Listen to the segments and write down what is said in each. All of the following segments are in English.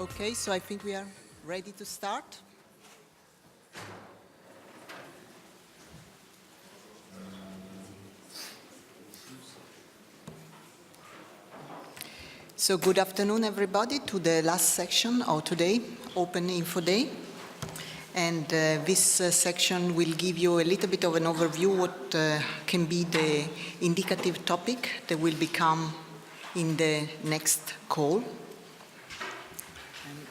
Okay, so I think we are ready to start. So good afternoon, everybody, to the last section of today, Open Info Day. And this section will give you a little bit of an overview what can be the indicative topic that will become in the next call. And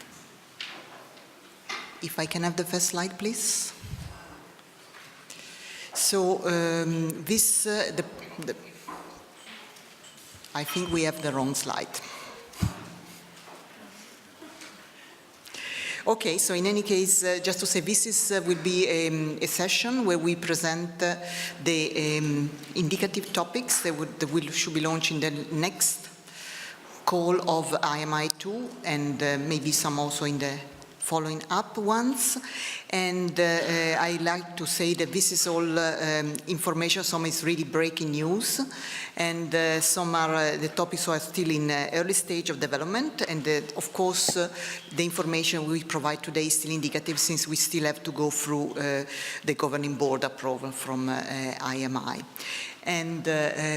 if I can have the first slide, please. So I think we have the wrong slide. Okay, so in any case, just to say, this will be a session where we present the indicative topics that should be launched in the next call of IMI 2 and maybe some also in the following up ones. And I like to say that this is all information, some is really breaking news, and some are the topics are still in early stage of development, and of course the information we provide today is still indicative since we still have to go through the governing board approval from IMI. And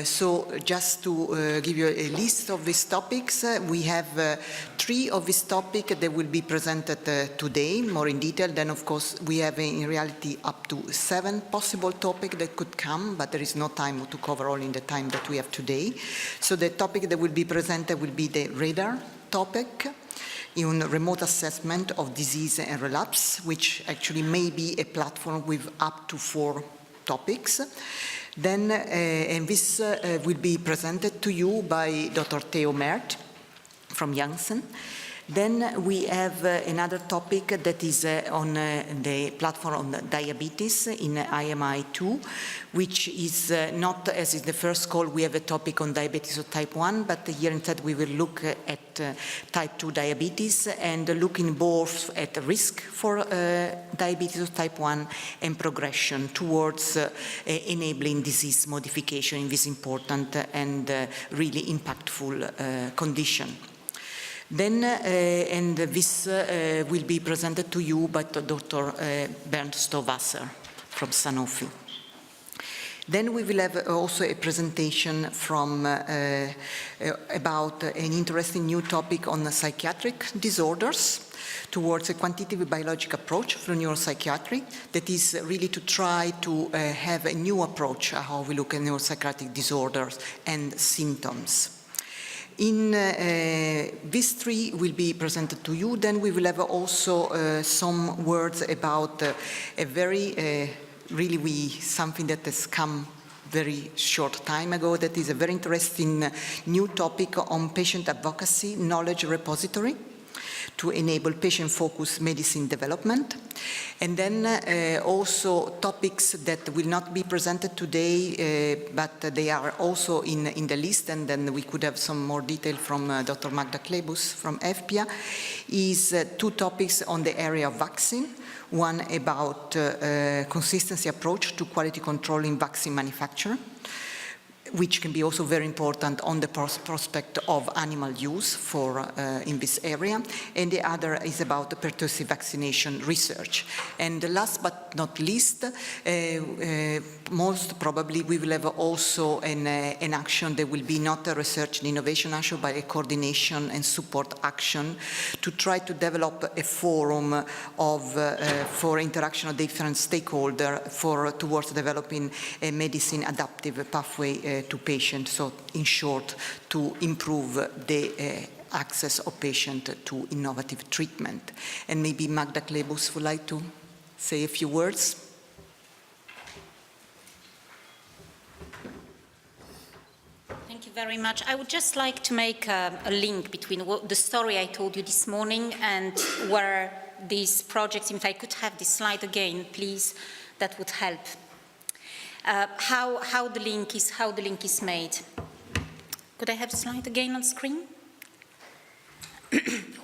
so just to give you a list of these topics, we have 3 of these topics that will be presented today, more in detail. Then, of course, we have in reality up to 7 possible topics that could come, but there is no time to cover all in the time that we have today. So the topic that will be presented will be the radar topic in remote assessment of disease and relapse, which actually may be a platform with up to 4 topics. Then, and this will be presented to you by Dr. Theo Meert from Janssen. Then we have another topic that is on the platform on diabetes in IMI 2, which is not, as is the first call, we have a topic on diabetes of type 1, but here instead we will look at type 2 diabetes and looking both at risk for diabetes of type 1 and progression towards enabling disease modification in this important and really impactful condition. Then, and this will be presented to you by Dr. Bernd Stowasser from Sanofi. Then we will have also a presentation from about an interesting new topic on psychiatric disorders towards a quantitative biologic approach for neuropsychiatry that is really to try to have a new approach how we look at neuropsychiatric disorders and symptoms. In these 3 will be presented to you. Then we will have also some words about a very, really something that has come very short time ago, that is a very interesting new topic on patient advocacy knowledge repository to enable patient-focused medicine development. And then also topics that will not be presented today, but they are also in the list, and then we could have some more detail from Dr. Magda Klebus from EFPIA, is 2 topics on the area of vaccine. One about consistency approach to quality control in vaccine manufacture, which can be also very important on the prospect of animal use for in this area, and the other is about the pertussis vaccination research. And last but not least, most probably we will have also an action that will be not a research and innovation action, but a coordination and support action to try to develop a forum of for interaction of different stakeholders towards developing a medicine adaptive pathway to patients, so in short, to improve the access of patients to innovative treatment. And maybe Magda Klebus would like to say a few words. Thank you very much. I would just like to make a link between the story I told you this morning and where these projects, if I could have this slide again, please, that would help. How the link is made. Could I have the slide again on screen?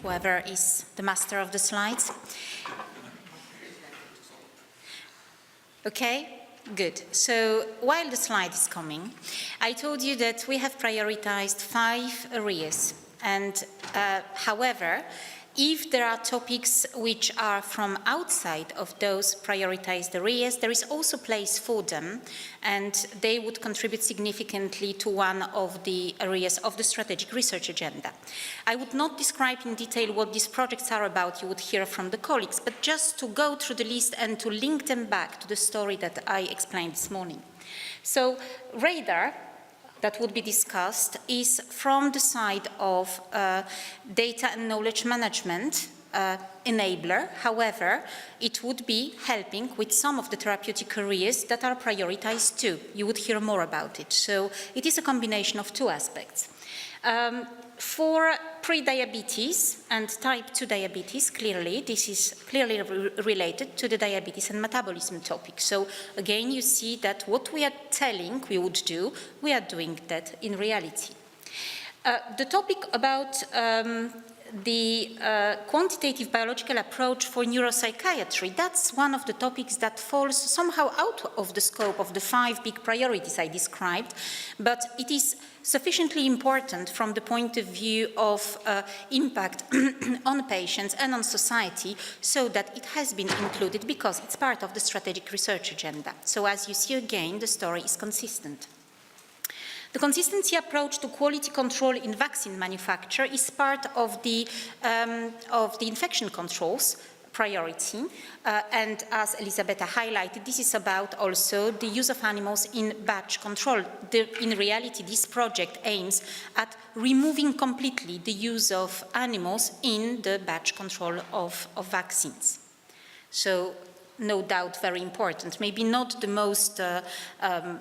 Whoever is the master of the slides. Okay, good. So while the slide is coming, I told you that we have prioritized 5 areas, and however, If there are topics which are from outside of those prioritized areas, there is also place for them, and they would contribute significantly to one of the areas of the strategic research agenda. I would not describe in detail what these projects are about, you would hear from the colleagues, but just to go through the list and to link them back to the story that I explained this morning. So, radar, that would be discussed is from the side of data and knowledge management enabler. However, it would be helping with some of the therapeutic areas that are prioritized too. You would hear more about it. So it is a combination of two aspects. For pre-diabetes and type 2 diabetes, clearly, this is clearly related to the diabetes and metabolism topic. So again, you see that what we are telling we would do, we are doing that in reality. The topic about the quantitative biological approach for neuropsychiatry, that's one of the topics that falls somehow out of the scope of the 5 big priorities I described, but it is sufficiently important from the point of view of impact on patients and on society, so that it has been included because it's part of the strategic research agenda. So as you see again, the story is consistent. The consistency approach to quality control in vaccine manufacture is part of the infection controls priority, and as Elisabetta highlighted, this is about also the use of animals in batch control. In reality, this project aims at removing completely the use of animals in the batch control of vaccines. So, no doubt very important, maybe not the most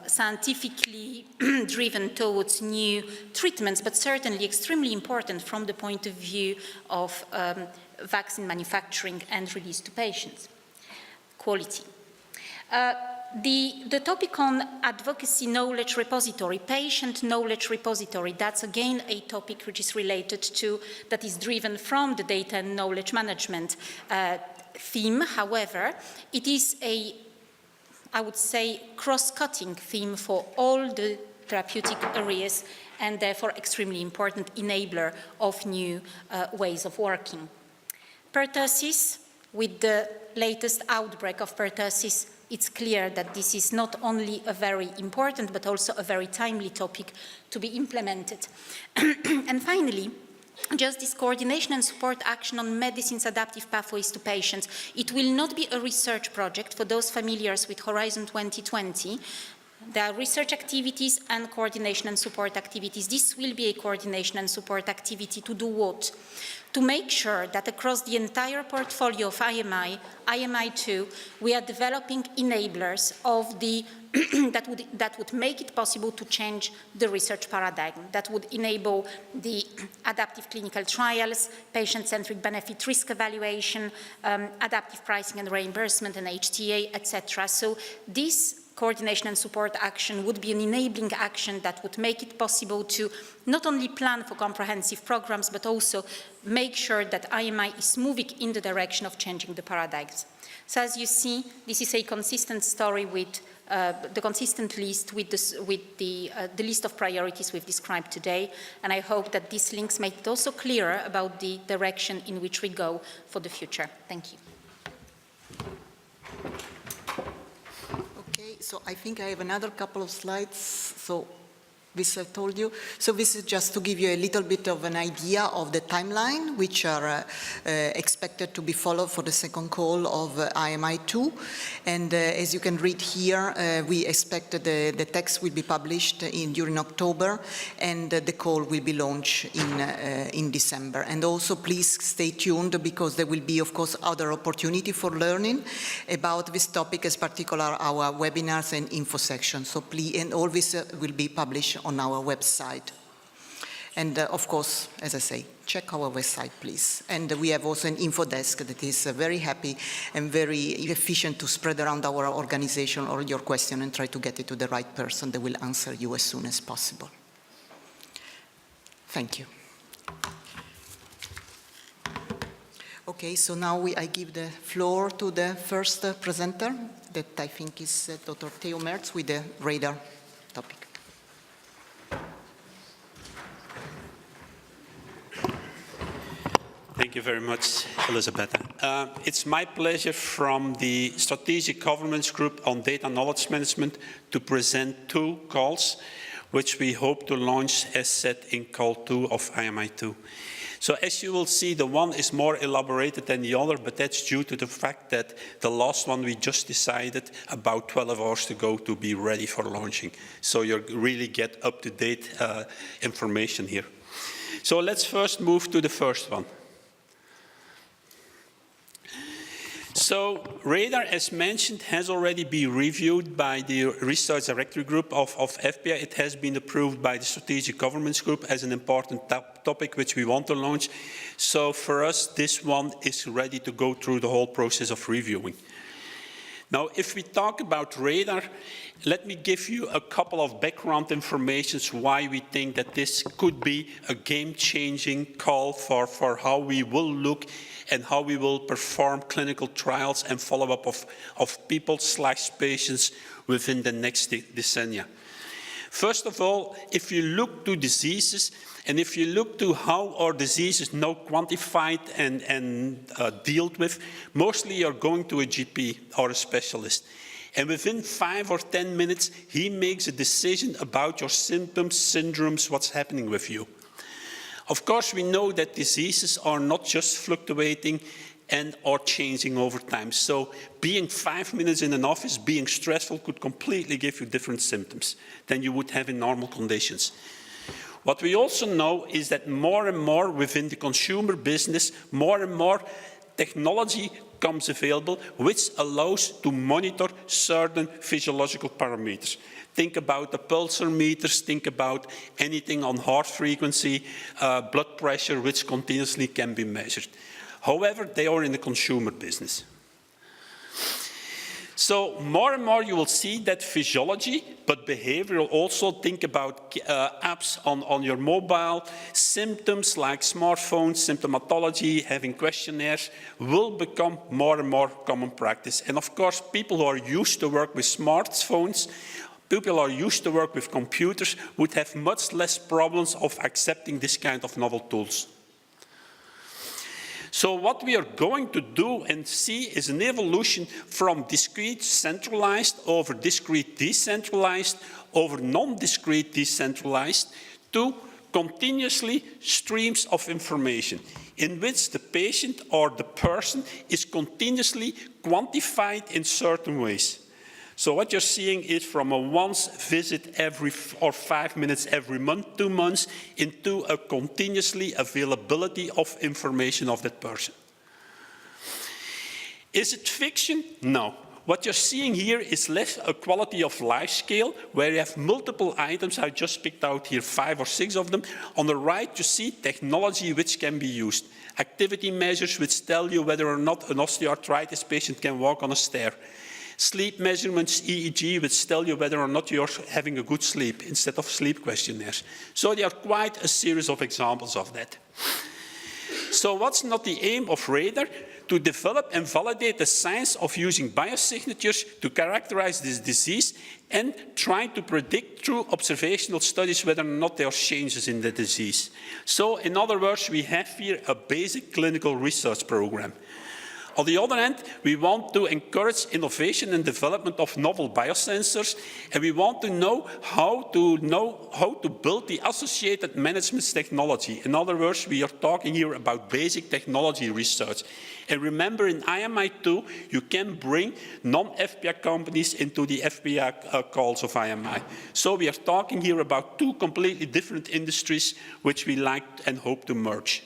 scientifically driven towards new treatments, but certainly extremely important from the point of view of vaccine manufacturing and release to patients. Quality. The topic on advocacy knowledge repository, patient knowledge repository, that's again a topic which is related to, that is driven from the data and knowledge management theme. However, it is a, I would say, cross-cutting theme for all the therapeutic areas, and therefore extremely important enabler of new ways of working. Pertussis, with the latest outbreak of pertussis, it's clear that this is not only a very important but also a very timely topic to be implemented. And finally, just this coordination and support action on medicine's adaptive pathways to patients. It will not be a research project for those familiar with Horizon 2020. There are research activities and coordination and support activities. This will be a coordination and support activity to do what? To make sure that across the entire portfolio of IMI, IMI2, we are developing enablers of the that would make it possible to change the research paradigm, that would enable the adaptive clinical trials, patient-centric benefit risk evaluation, adaptive pricing and reimbursement, and HTA, etc. So this coordination and support action would be an enabling action that would make it possible to not only plan for comprehensive programs, but also make sure that IMI is moving in the direction of changing the paradigms. So as you see, this is a consistent story with the consistent list with the list of priorities we've described today, and I hope that these links make it also clearer about the direction in which we go for the future. Thank you. Okay, so I think I have another couple of slides. So this I told you. So this is just to give you a little bit of an idea of the timeline, which are expected to be followed for the second call of IMI2. And as you can read here, we expect the text will be published during October, and the call will be launched in December. And also please stay tuned, because there will be, of course, other opportunity for learning about this topic, as particular our webinars and info section. So please, and all this will be published on our website. And of course, as I say, check our website, please. And we have also an info desk that is very happy and very efficient to spread around our organization all your questions and try to get it to the right person that will answer you as soon as possible. Thank you. Okay, so now I give the floor to the first presenter, that I think is Dr. Theo Meert with the radar topic. Thank Thank you very much, Elisabetta. It's my pleasure from the Strategic Governance Group on Data Knowledge Management to present 2 calls, which we hope to launch as said in call 2 of IMI 2. So as you will see, the one is more elaborated than the other, but that's due to the fact that the last one we just decided about 12 hours ago to be ready for launching. So you really get up-to-date information here. So let's first move to the first one. So radar, as mentioned, has already been reviewed by the Research Directory Group of EFPIA. It has been approved by the Strategic Governance Group as an important topic which we want to launch. So for us, this one is ready to go through the whole process of reviewing. Now, if we talk about radar, let me give you a couple of background informations why we think that this could be a game-changing call for how we will look and how we will perform clinical trials and follow-up of people/patients within the next decennia. First of all, if you look to diseases, and if you look to how our diseases now quantified and dealt with, mostly you're going to a GP or a specialist. And within 5 or 10 minutes, he makes a decision about your symptoms, syndromes, what's happening with you. Of course, we know that diseases are not just fluctuating and are changing over time. So being 5 minutes in an office, being stressful, could completely give you different symptoms than you would have in normal conditions. What we also know is that more and more within the consumer business, more and more technology comes available, which allows to monitor certain physiological parameters. Think about the pulsar meters, think about anything on heart frequency, blood pressure, which continuously can be measured. However, they are in the consumer business. So more and more you will see that physiology, but behavioral also. Think about apps on your mobile, symptoms like smartphones, symptomatology, having questionnaires will become more and more common practice. And of course, people who are used to work with smartphones, people who are used to work with computers would have much less problems of accepting this kind of novel tools. So what we are going to do and see is an evolution from discrete centralized over discrete decentralized over non-discrete decentralized to continuously streams of information in which the patient or the person is continuously quantified in certain ways. So what you're seeing is from a once visit every 5 minutes every month, 2 months, into a continuously availability of information of that person. Is it fiction? No. What you're seeing here is less a quality of life scale, where you have multiple items. I just picked out here 5 or 6 of them. On the right, you see technology which can be used. Activity measures which tell you whether or not an osteoarthritis patient can walk on a stair. Sleep measurements, EEG, which tell you whether or not you're having a good sleep instead of sleep questionnaires. So there are quite a series of examples of that. So what's not the aim of radar? To develop and validate the science of using biosignatures to characterize this disease and try to predict through observational studies whether or not there are changes in the disease. So in other words, we have here a basic clinical research program. On the other hand, we want to encourage innovation and development of novel biosensors, and we want to know how to build the associated management technology. In other words, we are talking here about basic technology research. And remember, in IMI 2, you can bring non-EFPIA companies into the EFPIA calls of IMI. So we are talking here about 2 completely different industries which we like and hope to merge.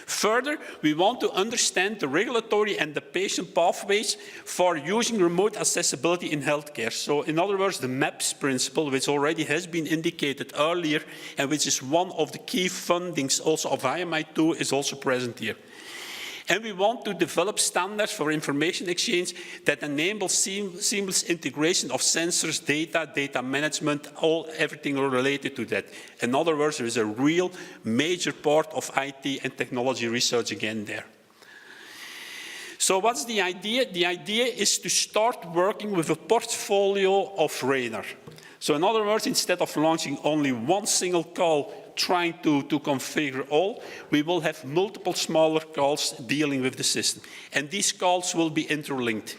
Further, we want to understand the regulatory and the patient pathways for using remote accessibility in healthcare. So in other words, the MAPS principle, which already has been indicated earlier and which is one of the key fundings also of IMI 2, is also present here. And we want to develop standards for information exchange that enable seamless integration of sensors, data management, everything related to that. In other words, there is a real major part of IT and technology research again there. So what's the idea? The idea is to start working with a portfolio of radar. So in other words, instead of launching only one single call trying to configure all, we will have multiple smaller calls dealing with the system. And these calls will be interlinked.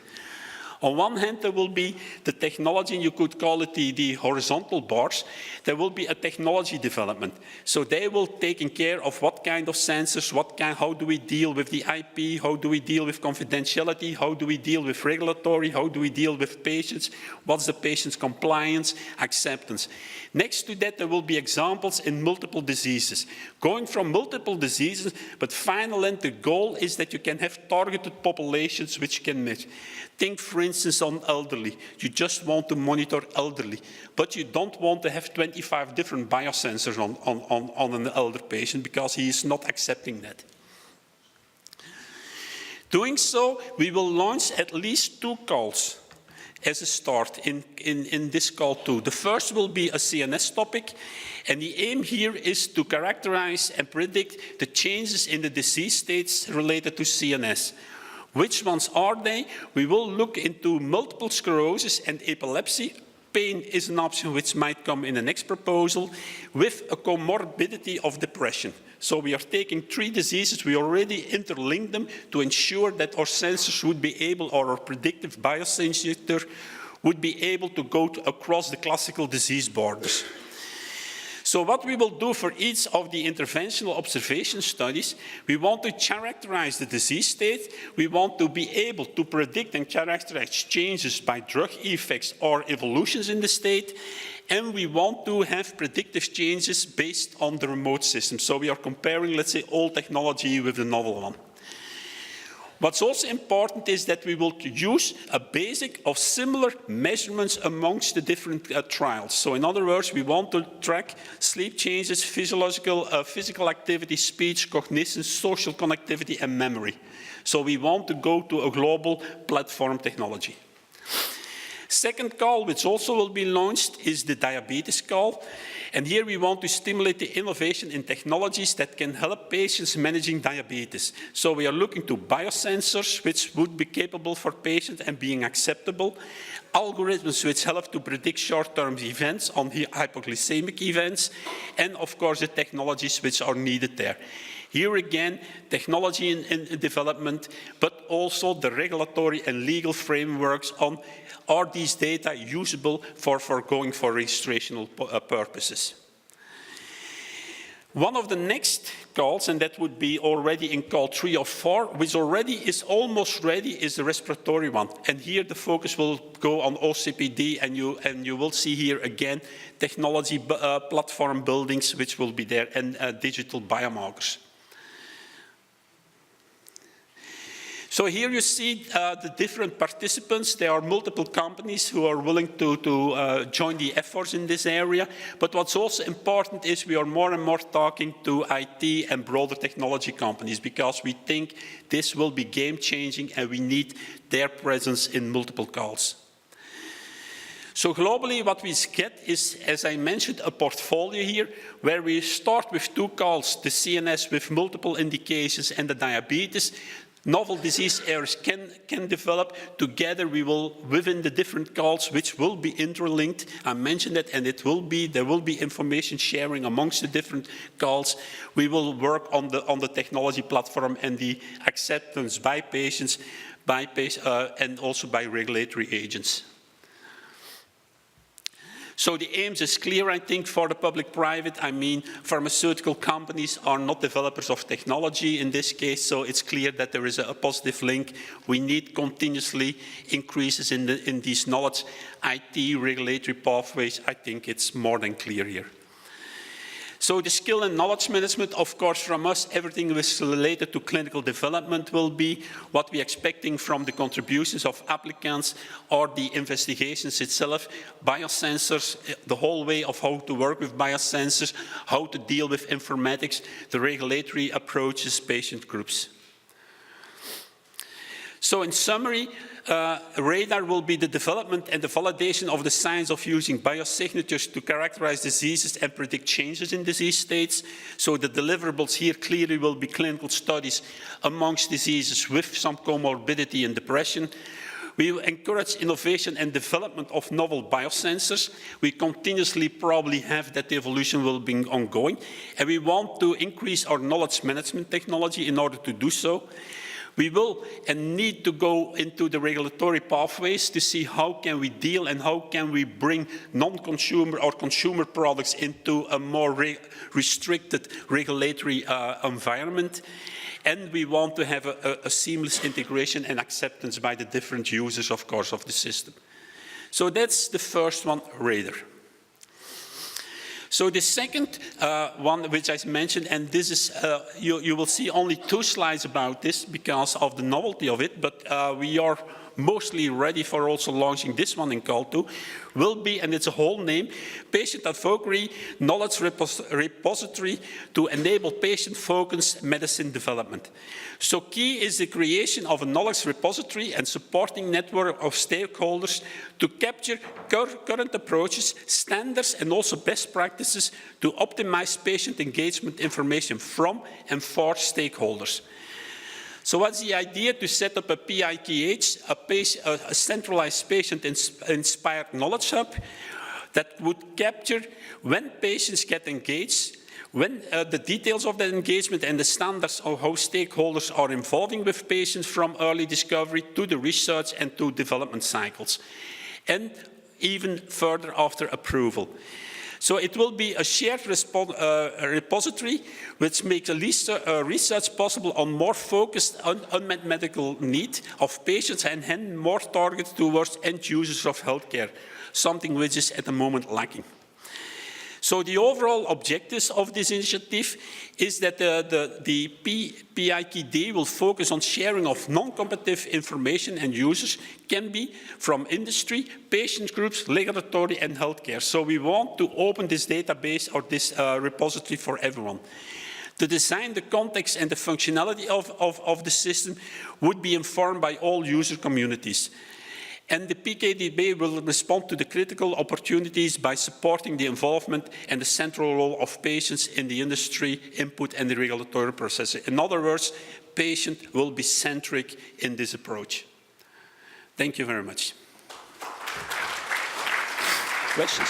On one hand, there will be the technology, and you could call it the horizontal bars. There will be a technology development. So they will take care of what kind of sensors, how do we deal with the IP, how do we deal with confidentiality, how do we deal with regulatory, how do we deal with patients, what's the patient's compliance, acceptance. Next to that, there will be examples in multiple diseases. Going from multiple diseases, but finally the goal is that you can have targeted populations which can match. Think, for instance, on elderly. You just want to monitor elderly, but you don't want to have 25 different biosensors on an elder patient because he is not accepting that. Doing so, we will launch at least 2 calls as a start in this call too. The first will be a CNS topic, and the aim here is to characterize and predict the changes in the disease states related to CNS. Which ones are they? We will look into multiple sclerosis and epilepsy. Pain is an option which might come in the next proposal, with a comorbidity of depression. So we are taking 3 diseases, we already interlinked them to ensure that our sensors would be able, or our predictive biosensor would be able to go across the classical disease borders. So what we will do for each of the interventional observation studies, we want to characterize the disease state, we want to be able to predict and characterize changes by drug effects or evolutions in the state, and we want to have predictive changes based on the remote system. So we are comparing, let's say, old technology with the novel one. What's also important is that we will use a basic of similar measurements amongst the different trials. So in other words, we want to track sleep changes, physical activity, speech, cognition, social connectivity, and memory. So we want to go to a global platform technology. Second call, which also will be launched, is the diabetes call. And here we want to stimulate the innovation in technologies that can help patients managing diabetes. So we are looking to biosensors, which would be capable for patients and being acceptable, algorithms which help to predict short-term events on hypoglycemic events, and of course the technologies which are needed there. Here again, technology in development, but also the regulatory and legal frameworks on are these data usable for going for registrational purposes. One of the next calls, and that would be already in call 3 or 4, which already is almost ready, is the respiratory one. And here the focus will go on OCPD, and you will see here again technology platform buildings which will be there, and digital biomarkers. So here you see the different participants. There are multiple companies who are willing to join the efforts in this area. But what's also important is we are more and more talking to IT and broader technology companies, because we think this will be game-changing and we need their presence in multiple calls. So globally, what we get is, as I mentioned, a portfolio here where we start with 2 calls, the CNS with multiple indications and the diabetes. Novel disease areas can develop. Together we will, within the different calls, which will be interlinked, I mentioned that, and there will be information sharing amongst the different calls. We will work on the technology platform and the acceptance by patients, and also by regulatory agents. So the aims is clear, I think, for the public-private. I mean, pharmaceutical companies are not developers of technology in this case, so it's clear that there is a positive link. We need continuously increases in these knowledge, IT, regulatory pathways. I think it's more than clear here. So the skill and knowledge management, of course, from us, everything which is related to clinical development will be what we're expecting from the contributions of applicants or the investigations itself, biosensors, the whole way of how to work with biosensors, how to deal with informatics, the regulatory approaches, patient groups. So in summary, radar will be the development and the validation of the science of using biosignatures to characterize diseases and predict changes in disease states. So the deliverables here clearly will be clinical studies amongst diseases with some comorbidity and depression. We will encourage innovation and development of novel biosensors. We continuously probably have that evolution will be ongoing. And we want to increase our knowledge management technology in order to do so. We will and need to go into the regulatory pathways to see how can we deal and how can we bring non-consumer or consumer products into a more restricted regulatory environment. And we want to have a seamless integration and acceptance by the different users, of course, of the system. So that's the first one, radar. So the second one, which I mentioned, and this is, you will see only 2 slides about this because of the novelty of it, but we are mostly ready for also launching this one in Call 2, will be, and it's a whole name, Patient Advocacy Knowledge Repository to enable patient-focused medicine development. So key is the creation of a knowledge repository and supporting network of stakeholders to capture current approaches, standards, and also best practices to optimize patient engagement information from and for stakeholders. So what's the idea? To set up a PIKH, a centralized patient-inspired knowledge hub that would capture when patients get engaged, when the details of that engagement and the standards of how stakeholders are involving with patients from early discovery to the research and to development cycles, and even further after approval. So it will be a shared repository which makes research possible on more focused unmet medical need of patients and hence more targeted towards end users of healthcare, something which is at the moment lacking. So the overall objectives of this initiative is that the PIKD will focus on sharing of non-competitive information and users can be from industry, patient groups, regulatory and healthcare. So we want to open this database or this repository for everyone. To design the context and the functionality of the system would be informed by all user communities. And the PKDB will respond to the critical opportunities by supporting the involvement and the central role of patients in the industry input and the regulatory process. In other words, patient will be centric in this approach. Thank you very much. Questions?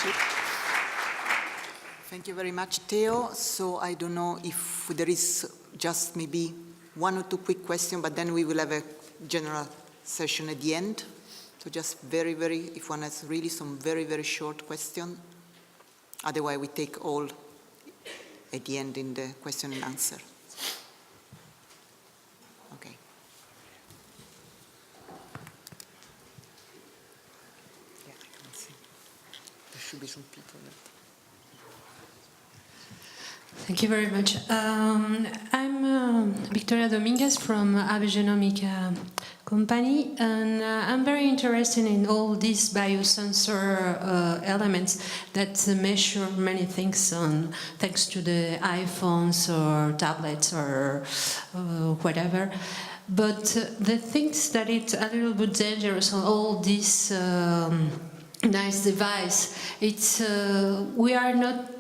Thank you very much, Theo. So I don't know if there is just maybe 1 or 2 quick questions, but then we will have a general session at the end. So just very, if one has really some very short question. Otherwise, we take all at the end in the question and answer. Okay. Yeah, I can see. There should be some people there. Thank you very much. I'm Victoria Dominguez from Abegenomic company, and I'm very interested in all these biosensor elements that measure many things thanks to the iPhones or tablets or whatever. But the things that it's a little bit dangerous on all these nice device, it's we are not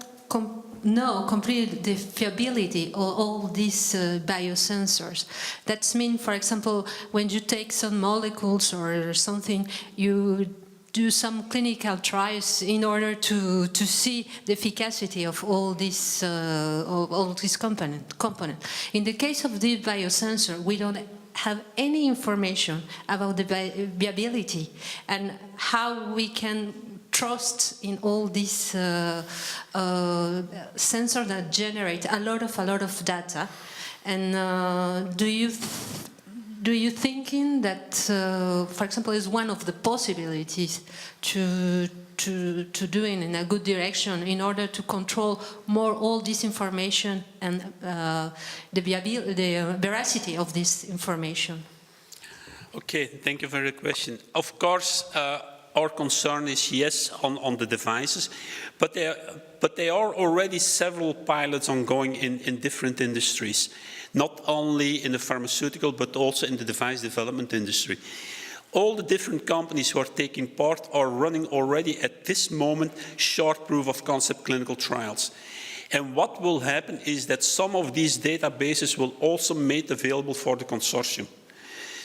completely the fiability of all these biosensors. That means, for example, when you take some molecules or something, you do some clinical trials in order to see the efficacy of all these component. In the case of the biosensor, we don't have any information about the viability and how we can trust in all these sensors that generate a lot of data. And do you thinking that, for example, is one of the possibilities to do it in a good direction in order to control more all this information and the veracity of this information? Okay, thank you for the question. Of course, our concern is yes on the devices, but there are already several pilots ongoing in different industries, not only in the pharmaceutical but also in the device development industry. All the different companies who are taking part are running already at this moment short proof of concept clinical trials. And what will happen is that some of these databases will also be made available for the consortium.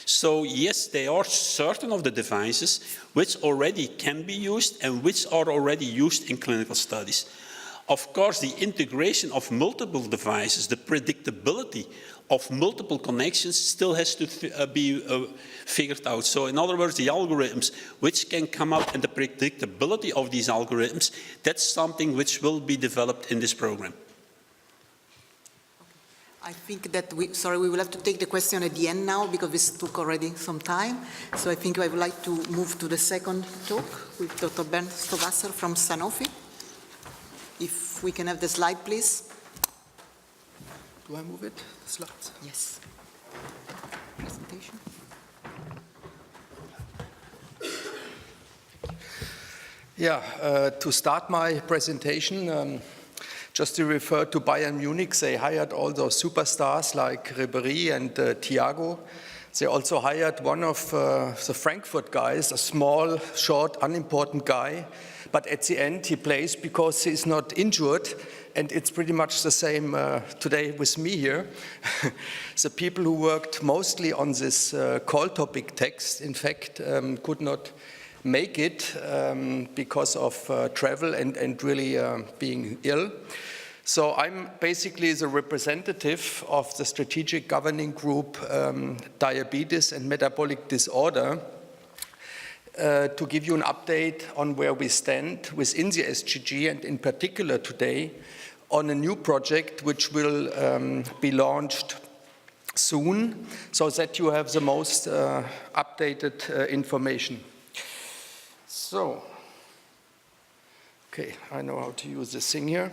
So yes, there are certain of the devices which already can be used and which are already used in clinical studies. Of course, the integration of multiple devices, the predictability of multiple connections still has to be figured out. So in other words, the algorithms which can come out and the predictability of these algorithms, that's something which will be developed in this program. I think that we will have to take the question at the end now because this took already some time. So I think I would like to move to the second talk with Dr. Bernd Stowasser from Sanofi. If we can have the slide, please. Do I move it, the slides? Yes. Presentation. Yeah, to start my presentation, just to refer to Bayern Munich, they hired all those superstars like Ribéry and Thiago. They also hired one of the Frankfurt guys, a small, short, unimportant guy, but at the end he plays because he's not injured, and it's pretty much the same today with me here. The people who worked mostly on this call topic text, in fact, could not make it because of travel and really being ill. So I'm basically the representative of the strategic governing group Diabetes and Metabolic Disorder to give you an update on where we stand within the SGG, and in particular today on a new project which will be launched soon so that you have the most updated information. So, okay, I know how to use this thing here.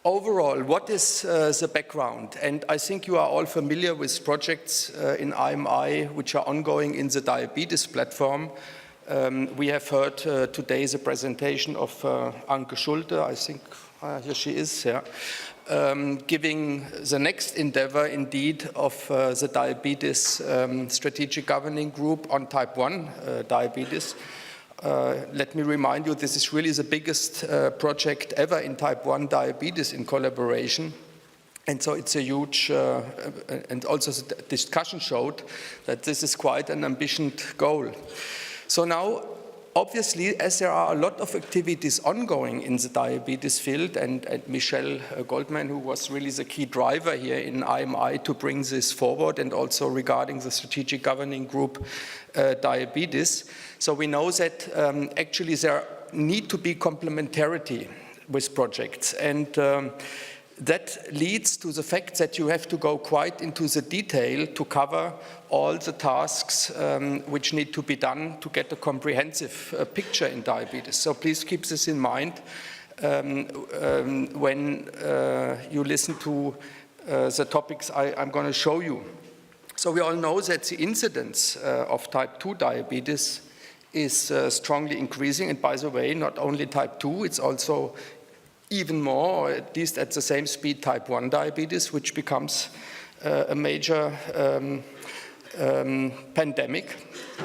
Overall, what is the background? And I think you are all familiar with projects in IMI which are ongoing in the diabetes platform. We have heard today the presentation of Anke Schulte, I think here she is, yeah, giving the next endeavor indeed of the diabetes strategic governing group on type 1 diabetes. Let me remind you, this is really the biggest project ever in type 1 diabetes in collaboration. And so it's a huge, and also the discussion showed that this is quite an ambitious goal. So now, obviously, as there are a lot of activities ongoing in the diabetes field, and Michelle Goldman, who was really the key driver here in IMI to bring this forward, and also regarding the strategic governing group diabetes. So we know that actually there need to be complementarity with projects, and that leads to the fact that you have to go quite into the detail to cover all the tasks which need to be done to get a comprehensive picture in diabetes. So please keep this in mind when you listen to the topics I'm going to show you. So we all know that the incidence of type 2 diabetes is strongly increasing, and by the way, not only type 2, it's also even more, or at least at the same speed, type 1 diabetes, which becomes a major pandemic.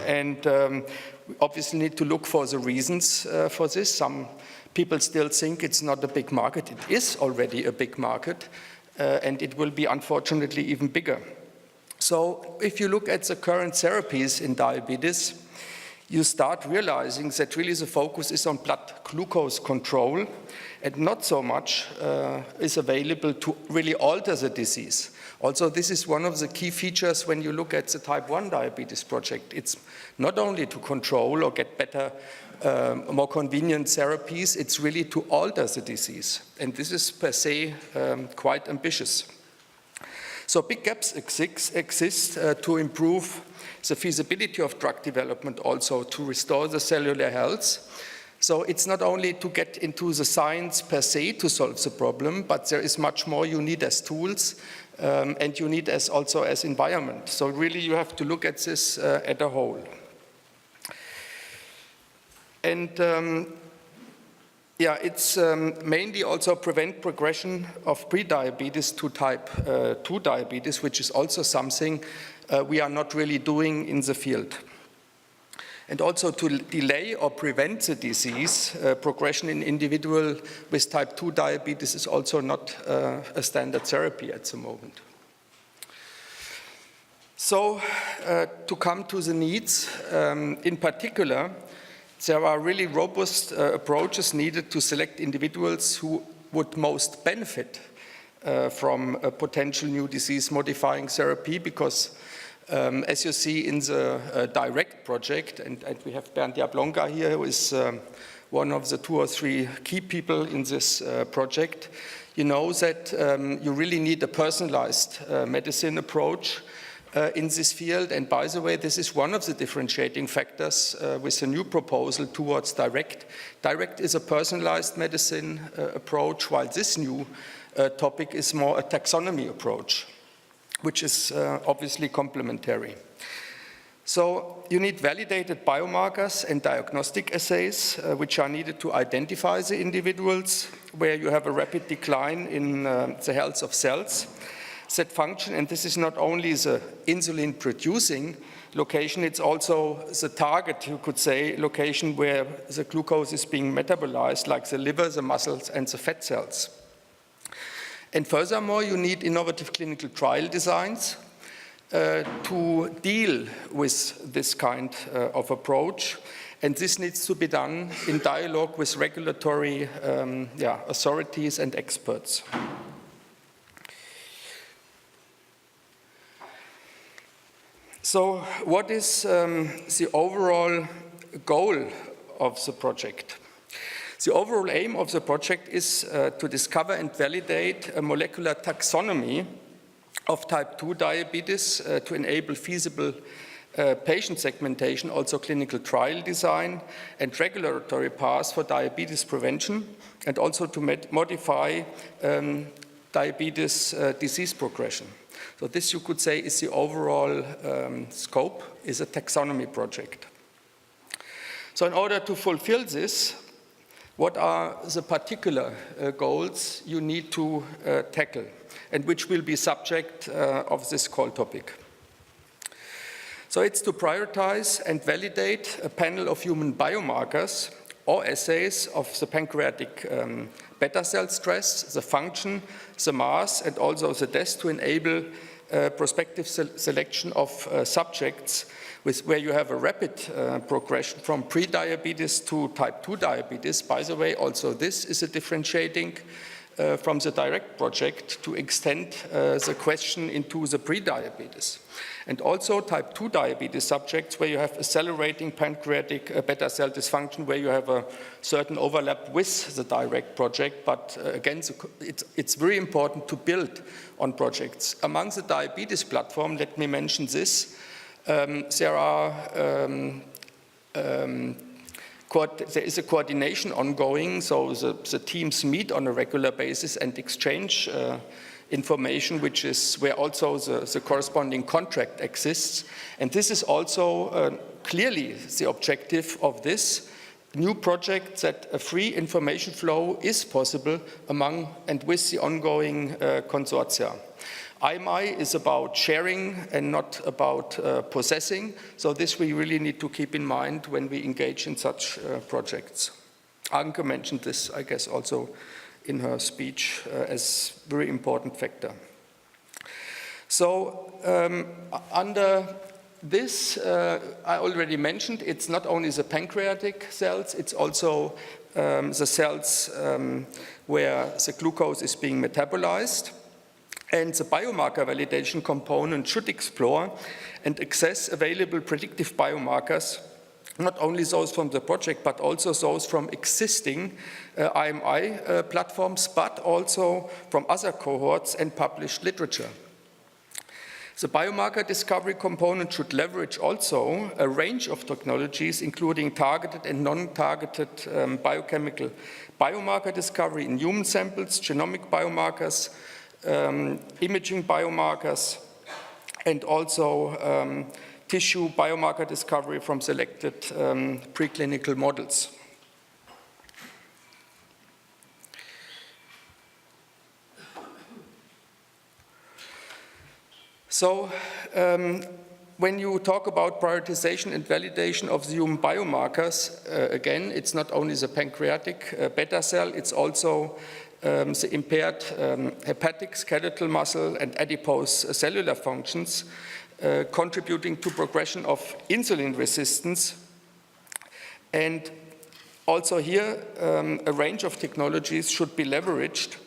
And we obviously need to look for the reasons for this. Some people still think it's not a big market. It is already a big market, and it will be unfortunately even bigger. So if you look at the current therapies in diabetes, you start realizing that really the focus is on blood glucose control, and not so much is available to really alter the disease. Also, this is one of the key features when you look at the type 1 diabetes project. It's not only to control or get better, more convenient therapies, it's really to alter the disease. And this is per se quite ambitious. So big gaps exist to improve the feasibility of drug development, also to restore the cellular health. So it's not only to get into the science per se to solve the problem, but there is much more you need as tools and you need also as environment. So really you have to look at this as a whole. And yeah, it's mainly also prevent progression of pre-diabetes to type 2 diabetes, which is also something we are not really doing in the field. And also to delay or prevent the disease progression in individual with type 2 diabetes is also not a standard therapy at the moment. So, to come to the needs, in particular, there are really robust approaches needed to select individuals who would most benefit from a potential new disease-modifying therapy, because as you see in the DIRECT project, and we have Bernd here, who is one of the 2 or 3 key people in this project, you know that you really need a personalized medicine approach in this field. And by the way, this is one of the differentiating factors with the new proposal towards DIRECT. DIRECT is a personalized medicine approach, while this new topic is more a taxonomy approach, which is obviously complementary. So you need validated biomarkers and diagnostic assays, which are needed to identify the individuals where you have a rapid decline in the health of cells that function. And this is not only the insulin-producing location, it's also the target, you could say, location where the glucose is being metabolized, like the liver, the muscles, and the fat cells. And furthermore, you need innovative clinical trial designs to deal with this kind of approach. And this needs to be done in dialogue with regulatory authorities and experts. So what is the overall goal of the project? The overall aim of the project is to discover and validate a molecular taxonomy of type 2 diabetes to enable feasible patient segmentation, also clinical trial design and regulatory paths for diabetes prevention, and also to modify diabetes disease progression. So this, you could say, is the overall scope, is a taxonomy project. So in order to fulfill this, what are the particular goals you need to tackle, and which will be subject of this call topic? So it's to prioritize and validate a panel of human biomarkers or assays of the pancreatic beta cell stress, the function, the mass, and also the death to enable prospective selection of subjects where you have a rapid progression from pre-diabetes to type 2 diabetes. By the way, also this is a differentiating from the DIRECT project to extend the question into the pre-diabetes. And also type 2 diabetes subjects where you have accelerating pancreatic beta cell dysfunction, where you have a certain overlap with the DIRECT project. But again, it's very important to build on projects. Among the diabetes platform, let me mention this. There is a coordination ongoing, so the teams meet on a regular basis and exchange information, which is where also the corresponding contract exists. And this is also clearly the objective of this new project, that a free information flow is possible among and with the ongoing consortia. IMI is about sharing and not about possessing, so this we really need to keep in mind when we engage in such projects. Anke mentioned this, I guess, also in her speech as a very important factor. So under this, I already mentioned, it's not only the pancreatic cells, it's also the cells where the glucose is being metabolized. And the biomarker validation component should explore and access available predictive biomarkers, not only those from the project, but also those from existing IMI platforms, but also from other cohorts and published literature. The biomarker discovery component should leverage also a range of technologies, including targeted and non-targeted biochemical biomarker discovery in human samples, genomic biomarkers, imaging biomarkers, and also tissue biomarker discovery from selected preclinical models. So when you talk about prioritization and validation of the human biomarkers, again, it's not only the pancreatic beta cell, it's also the impaired hepatic, skeletal muscle, and adipose cellular functions contributing to progression of insulin resistance. And also here, a range of technologies should be leveraged,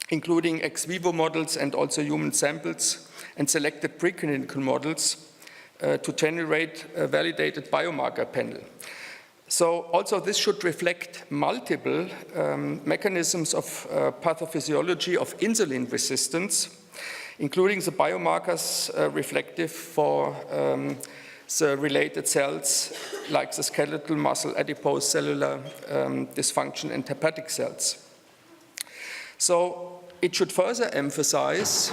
including ex vivo models and also human samples and selected preclinical models to generate a validated biomarker panel. So also this should reflect multiple mechanisms of pathophysiology of insulin resistance, including the biomarkers reflective for the related cells like the skeletal muscle, adipose, cellular dysfunction, and hepatic cells. So it should further emphasize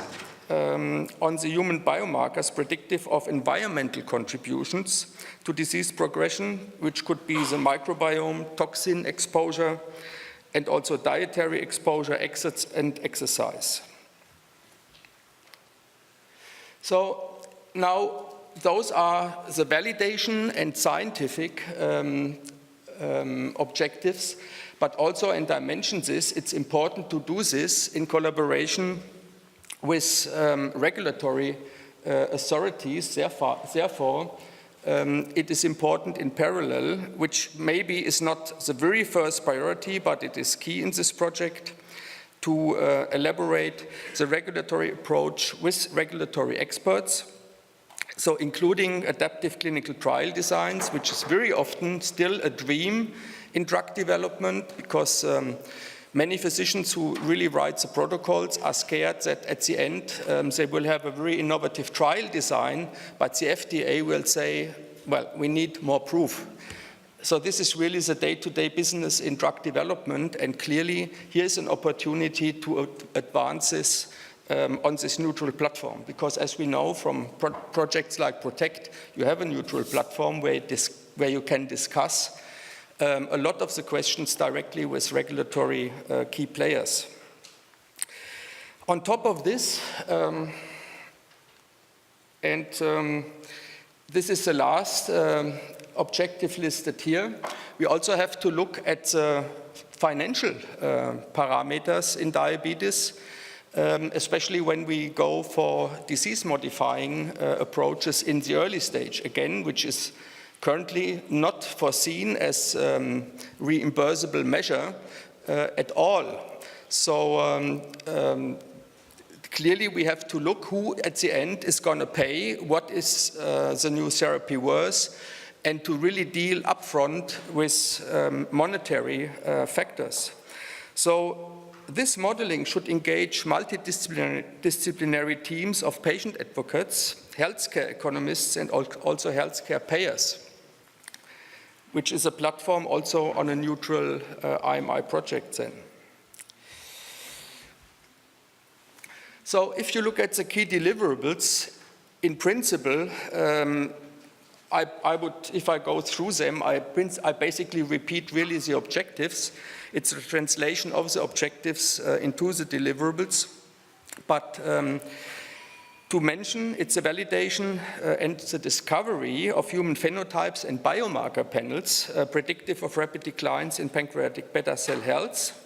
on the human biomarkers predictive of environmental contributions to disease progression, which could be the microbiome, toxin exposure, and also dietary exposure, and exercise. So now those are the validation and scientific objectives, but also, and I mentioned this, it's important to do this in collaboration with regulatory authorities. Therefore, it is important in parallel, which maybe is not the very first priority, but it is key in this project, to elaborate the regulatory approach with regulatory experts. So including adaptive clinical trial designs, which is very often still a dream in drug development, because many physicians who really write the protocols are scared that at the end they will have a very innovative trial design, but the FDA will say, well, we need more proof. So this is really the day-to-day business in drug development, and clearly here's an opportunity to advance this on this neutral platform, because as we know from projects like PROTECT, you have a neutral platform where you can discuss a lot of the questions directly with regulatory key players. On top of this, this is the last objective listed here, we also have to look at the financial parameters in diabetes, especially when we go for disease-modifying approaches in the early stage, again, which is currently not foreseen as reimbursable measure at all. So clearly we have to look who at the end is going to pay, what is the new therapy worth, and to really deal upfront with monetary factors. So this modeling should engage multidisciplinary teams of patient advocates, healthcare economists, and also healthcare payers, which is a platform also on a neutral IMI project then. So if you look at the key deliverables, in principle, I would, if I go through them, I basically repeat really the objectives. It's a translation of the objectives into the deliverables. But to mention, it's a validation and the discovery of human phenotypes and biomarker panels predictive of rapid declines in pancreatic beta cell health.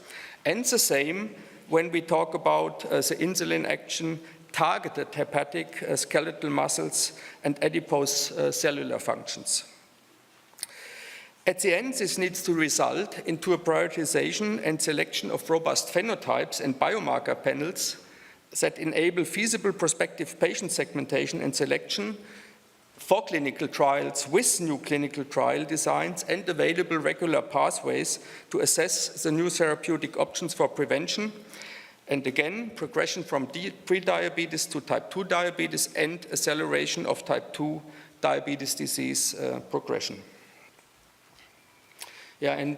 And the same when we talk about the insulin action, targeted hepatic, skeletal muscles, and adipose cellular functions. At the end, this needs to result into a prioritization and selection of robust phenotypes and biomarker panels that enable feasible prospective patient segmentation and selection for clinical trials with new clinical trial designs and available regular pathways to assess the new therapeutic options for prevention, and again, progression from pre-diabetes to type 2 diabetes and acceleration of type 2 diabetes disease progression. Yeah, and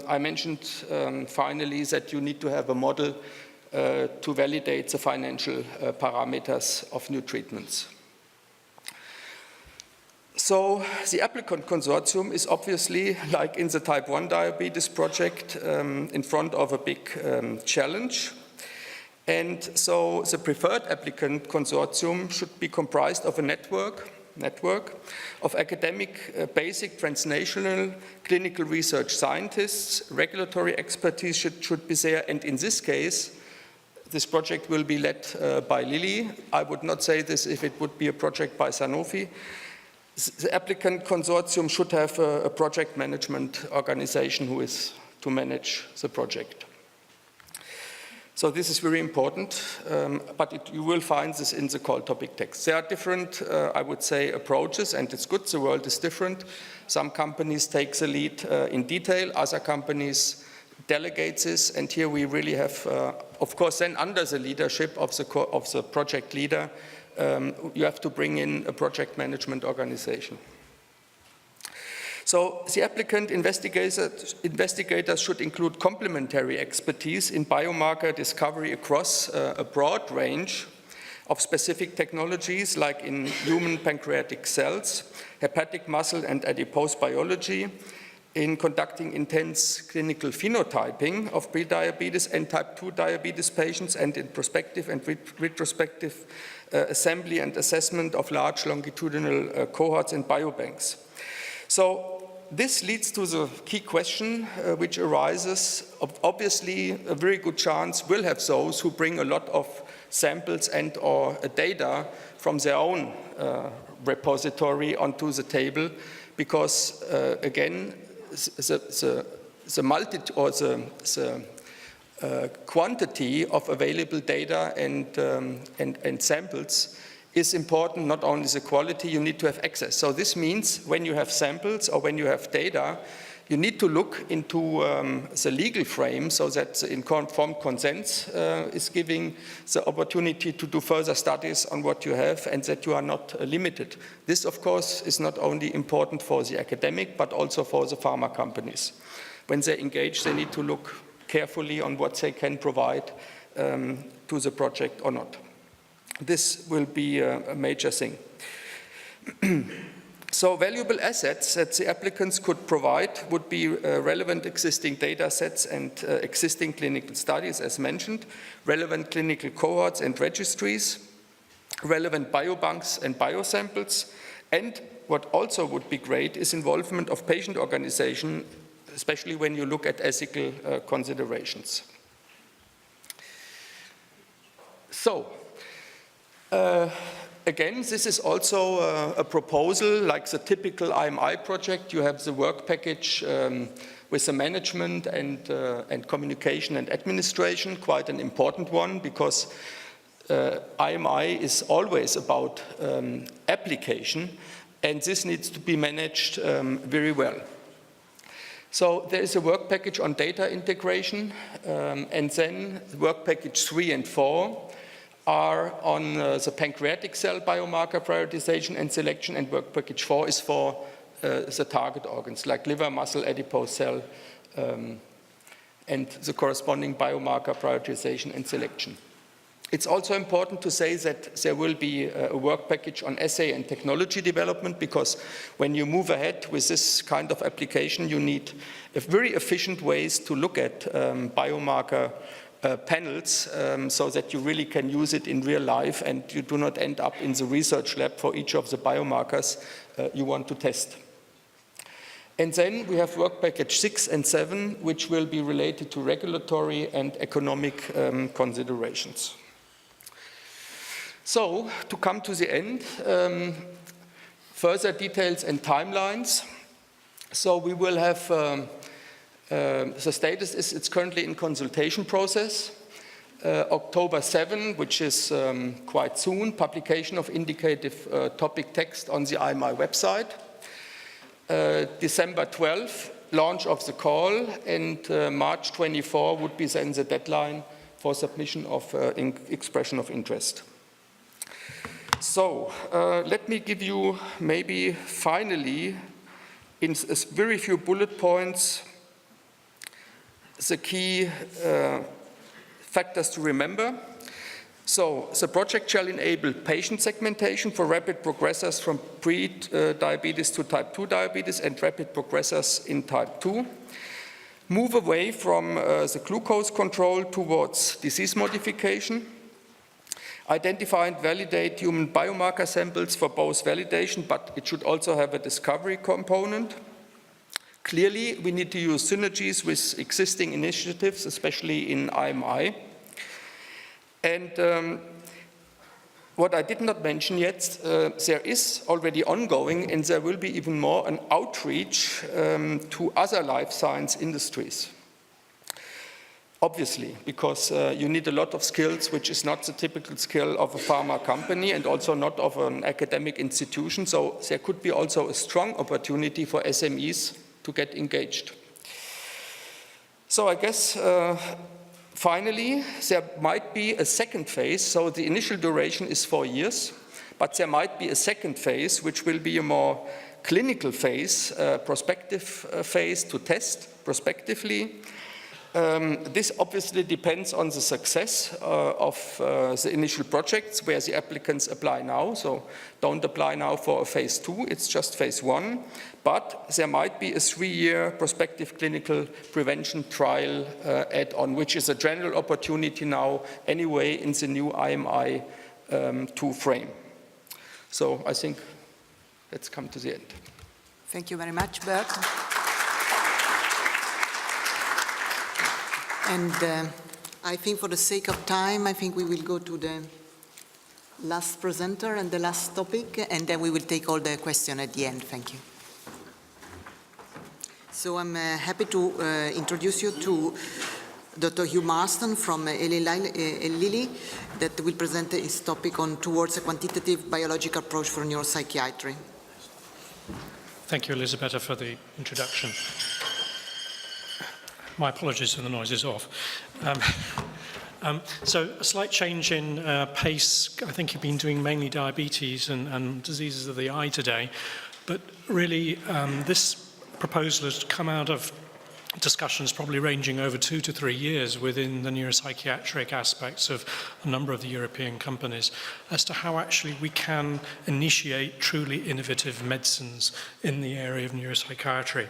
I mentioned finally that you need to have a model to validate the financial parameters of new treatments. So the applicant consortium is obviously, like in the type 1 diabetes project, in front of a big challenge. And so the preferred applicant consortium should be comprised of a network of academic, basic, translational, clinical research scientists. Regulatory expertise should be there, and in this case, This project will be led by Lilly. I would not say this if it would be a project by Sanofi. The applicant consortium should have a project management organization who is to manage the project. So this is very important, but you will find this in the call topic text. There are different, I would say, approaches, and it's good, the world is different. Some companies take the lead in detail, other companies delegate this, and here we really have, of course, then under the leadership of the project leader, you have to bring in a project management organization. So the applicant investigators should include complementary expertise in biomarker discovery across a broad range of specific technologies, like in human pancreatic cells, hepatic muscle and adipose biology, in conducting intense clinical phenotyping of prediabetes and type 2 diabetes patients, and in prospective and retrospective assembly and assessment of large longitudinal cohorts and biobanks. So this leads to the key question which arises. Obviously, a very good chance will have those who bring a lot of samples and or data from their own repository onto the table, because again, the quantity of available data and samples is important, not only the quality, you need to have access. So this means when you have samples or when you have data, you need to look into the legal frame so that the informed consent is giving the opportunity to do further studies on what you have, and that you are not limited. This, of course, is not only important for the academic, but also for the pharma companies. When they engage, they need to look carefully on what they can provide to the project or not. This will be a major thing. So valuable assets that the applicants could provide would be relevant existing data sets and existing clinical studies, as mentioned, relevant clinical cohorts and registries, relevant biobanks and biosamples, and what also would be great is involvement of patient organization, especially when you look at ethical considerations. So, again, this is also a proposal like the typical IMI project. You have the work package with the management and communication and administration, quite an important one, because IMI is always about application, and this needs to be managed very well. So there is a work package on data integration, and then work package 3 and 4 are on the pancreatic cell biomarker prioritization and selection, and work package 4 is for the target organs like liver, muscle, adipose cell, and the corresponding biomarker prioritization and selection. It's also important to say that there will be a work package on assay and technology development, because when you move ahead with this kind of application, you need very efficient ways to look at biomarker panels so that you really can use it in real life and you do not end up in the research lab for each of the biomarkers you want to test. And then we have work package 6 and 7, which will be related to regulatory and economic considerations. So, to come to the end, further details and timelines. So we will have the status is it's currently in consultation process. October 7, which is quite soon, publication of indicative topic text on the IMI website. December 12, launch of the call, and March 24 would be then the deadline for submission of expression of interest. So let me give you maybe finally, in very few bullet points, the key factors to remember. So the project shall enable patient segmentation for rapid progressors from pre-diabetes to type 2 diabetes and rapid progressors in type 2. Move away from the glucose control towards disease modification. Identify and validate human biomarker samples for both validation, but it should also have a discovery component. Clearly, we need to use synergies with existing initiatives, especially in IMI. And what I did not mention yet, there is already ongoing, and there will be even more, an outreach to other life science industries. Obviously, because you need a lot of skills, which is not the typical skill of a pharma company and also not of an academic institution. So there could be also a strong opportunity for SMEs to get engaged. So I guess finally, there might be a second phase. So the initial duration is 4 years, but there might be a second phase, which will be a more clinical phase, prospective phase to test prospectively. This obviously depends on the success of the initial projects where the applicants apply now. So don't apply now for a phase 2, it's just phase 1. But there might be a 3-year prospective clinical prevention trial add-on, which is a general opportunity now anyway in the new IMI 2 frame. So I think let's come to the end. Thank you very much, Bernd. And I think for the sake of time, I think we will go to the last presenter and the last topic, and then we will take all the questions at the end. Thank you. So I'm happy to introduce you to Dr. Hugh Marsten from Lilly that will present his topic on towards a quantitative biological approach for neuropsychiatry. Thank you, Elisabetta, for the introduction. My apologies for the noise is off. So a slight change in pace. I think you've been doing mainly diabetes and diseases of the eye today, but really this proposal has come out of discussions probably ranging over 2 to 3 years within the neuropsychiatric aspects of a number of the European companies as to how actually we can initiate truly innovative medicines in the area of neuropsychiatry.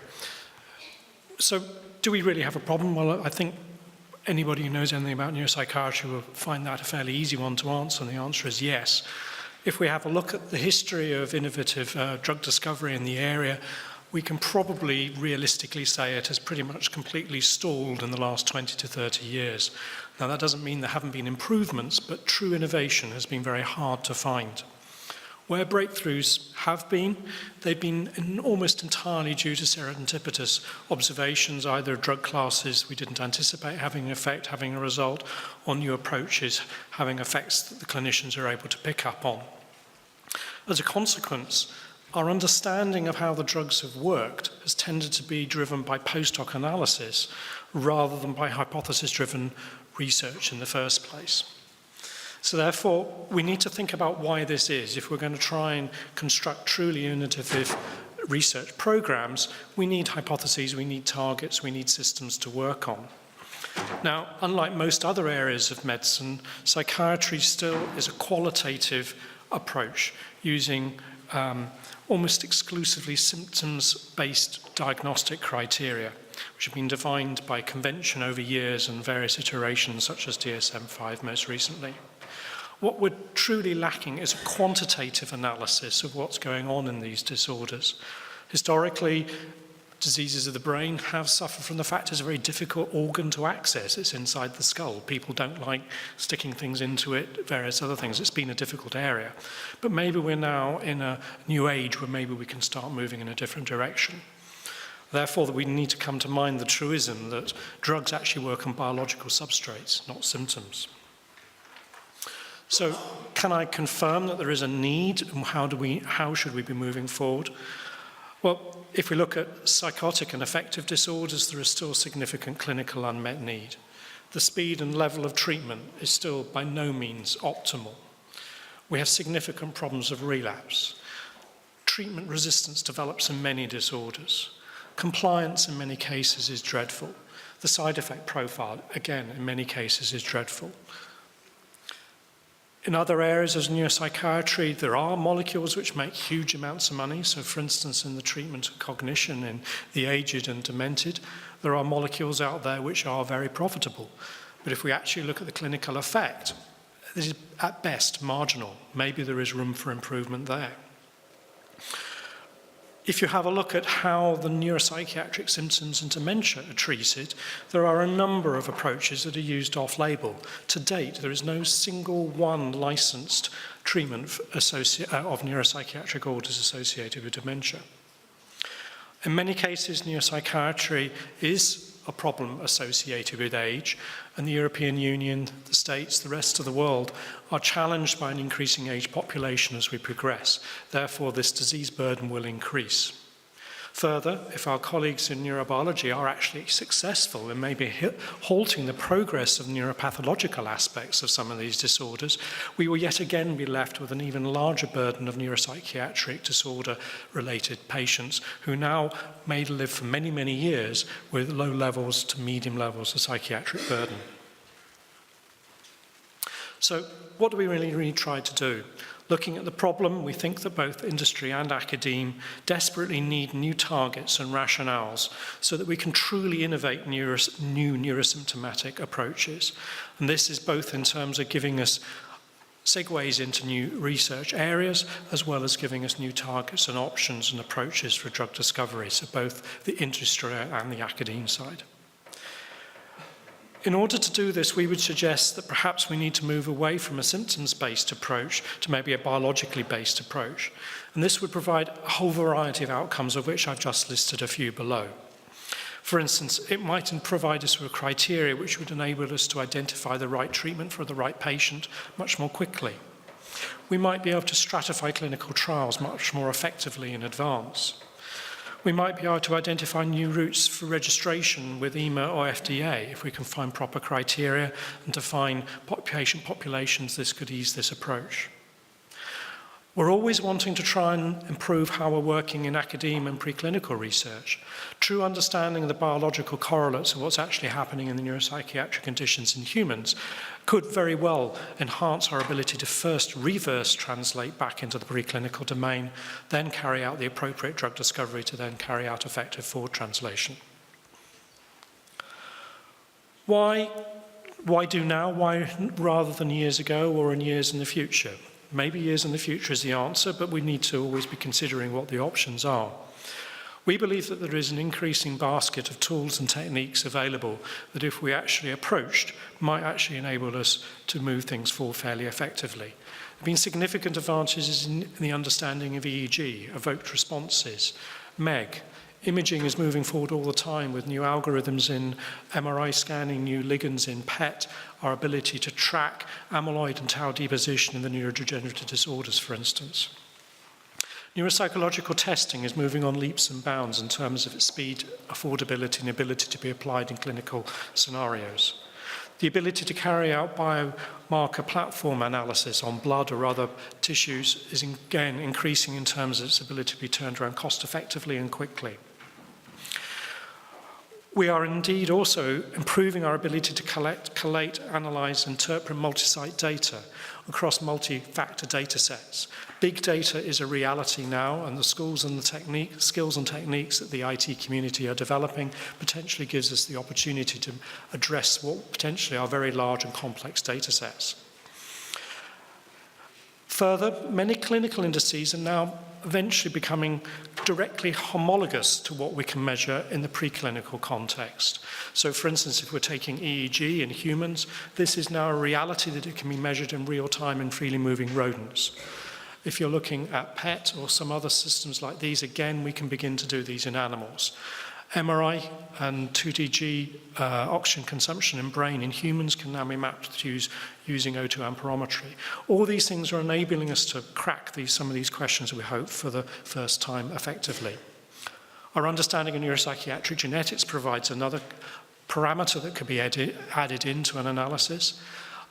So do we really have a problem? Well, I think anybody who knows anything about neuropsychiatry will find that a fairly easy one to answer, and the answer is yes. If we have a look at the history of innovative drug discovery in the area, we can probably realistically say it has pretty much completely stalled in the last 20 to 30 years. Now, that doesn't mean there haven't been improvements, but true innovation has been very hard to find. Where breakthroughs have been, they've been almost entirely due to serendipitous observations, either drug classes we didn't anticipate having an effect, having a result, or new approaches having effects that the clinicians are able to pick up on. As a consequence, our understanding of how the drugs have worked has tended to be driven by post-hoc analysis rather than by hypothesis-driven research in the first place. So therefore, we need to think about why this is. If we're going to try and construct truly innovative research programs, we need hypotheses, we need targets, we need systems to work on. Now, unlike most other areas of medicine, psychiatry still is a qualitative approach using almost exclusively symptoms-based diagnostic criteria, which have been defined by convention over years and various iterations, such as DSM-5 most recently. What we're truly lacking is a quantitative analysis of what's going on in these disorders. Historically, diseases of the brain have suffered from the fact it's a very difficult organ to access. It's inside the skull. People don't like sticking things into it, various other things. It's been a difficult area. But maybe we're now in a new age where maybe we can start moving in a different direction. Therefore, we need to come to mind the truism that drugs actually work on biological substrates, not symptoms. So, can I confirm that there is a need, and how should we be moving forward? Well, if we look at psychotic and affective disorders, there is still significant clinical unmet need. The speed and level of treatment is still by no means optimal. We have significant problems of relapse. Treatment resistance develops in many disorders. Compliance in many cases is dreadful. The side effect profile, again, in many cases is dreadful. In other areas of neuropsychiatry, there are molecules which make huge amounts of money. So, for instance, in the treatment of cognition in the aged and demented, there are molecules out there which are very profitable. But if we actually look at the clinical effect, it is at best marginal. Maybe there is room for improvement there. if you have a look at how the neuropsychiatric symptoms and dementia are treated, there are a number of approaches that are used off-label. To date, there is no single one licensed treatment of neuropsychiatric orders associated with dementia. In many cases, neuropsychiatry is a problem associated with age, and the European Union, the States, the rest of the world are challenged by an increasing age population as we progress. Therefore, this disease burden will increase. Further, if our colleagues in neurobiology are actually successful in maybe halting the progress of neuropathological aspects of some of these disorders, we will yet again be left with an even larger burden of neuropsychiatric disorder-related patients who now may live for many, many years with low levels to medium levels of psychiatric burden. So what do we really try to do? Looking at the problem, we think that both industry and academe desperately need new targets and rationales so that we can truly innovate new neurosymptomatic approaches. And this is both in terms of giving us segues into new research areas, as well as giving us new targets and options and approaches for drug discovery, so both the industry and the academe side. In order to do this, we would suggest that perhaps we need to move away from a symptoms-based approach to maybe a biologically based approach. And this would provide a whole variety of outcomes, of which I've just listed a few below. For instance, it might provide us with criteria which would enable us to identify the right treatment for the right patient much more quickly. We might be able to stratify clinical trials much more effectively in advance. We might be able to identify new routes for registration with EMA or FDA if we can find proper criteria and define patient populations. This could ease this approach. We're always wanting to try and improve how we're working in academia and preclinical research. True understanding of the biological correlates of what's actually happening in the neuropsychiatric conditions in humans could very well enhance our ability to first reverse translate back into the preclinical domain, then carry out the appropriate drug discovery to then carry out effective forward translation. Why do now? Why rather than years ago or in years in the future? Maybe years in the future is the answer, but we need to always be considering what the options are. We believe that there is an increasing basket of tools and techniques available that, if we actually approached, might actually enable us to move things forward fairly effectively. There have been significant advances in the understanding of EEG, evoked responses, MEG. Imaging is moving forward all the time with new algorithms in MRI scanning, new ligands in PET, our ability to track amyloid and tau deposition in the neurodegenerative disorders, for instance. Neuropsychological testing is moving on leaps and bounds in terms of its speed, affordability, and ability to be applied in clinical scenarios. The ability to carry out biomarker platform analysis on blood or other tissues is again increasing in terms of its ability to be turned around cost effectively and quickly. We are indeed also improving our ability to collate, analyze, interpret multi-site data across multi-factor data sets. Big data is a reality now, and the skills and techniques that the IT community are developing potentially gives us the opportunity to address what potentially are very large and complex data sets. Further, many clinical indices are now eventually becoming directly homologous to what we can measure in the preclinical context. So, for instance, if we're taking EEG in humans, this is now a reality that it can be measured in real time in freely moving rodents. If you're looking at PET or some other systems like these, again, we can begin to do these in animals. MRI and 2DG oxygen consumption in brain in humans can now be mapped using O2 amperometry. All these things are enabling us to crack some of these questions, we hope, for the first time effectively. Our understanding of neuropsychiatric genetics provides another parameter that could be added into an analysis.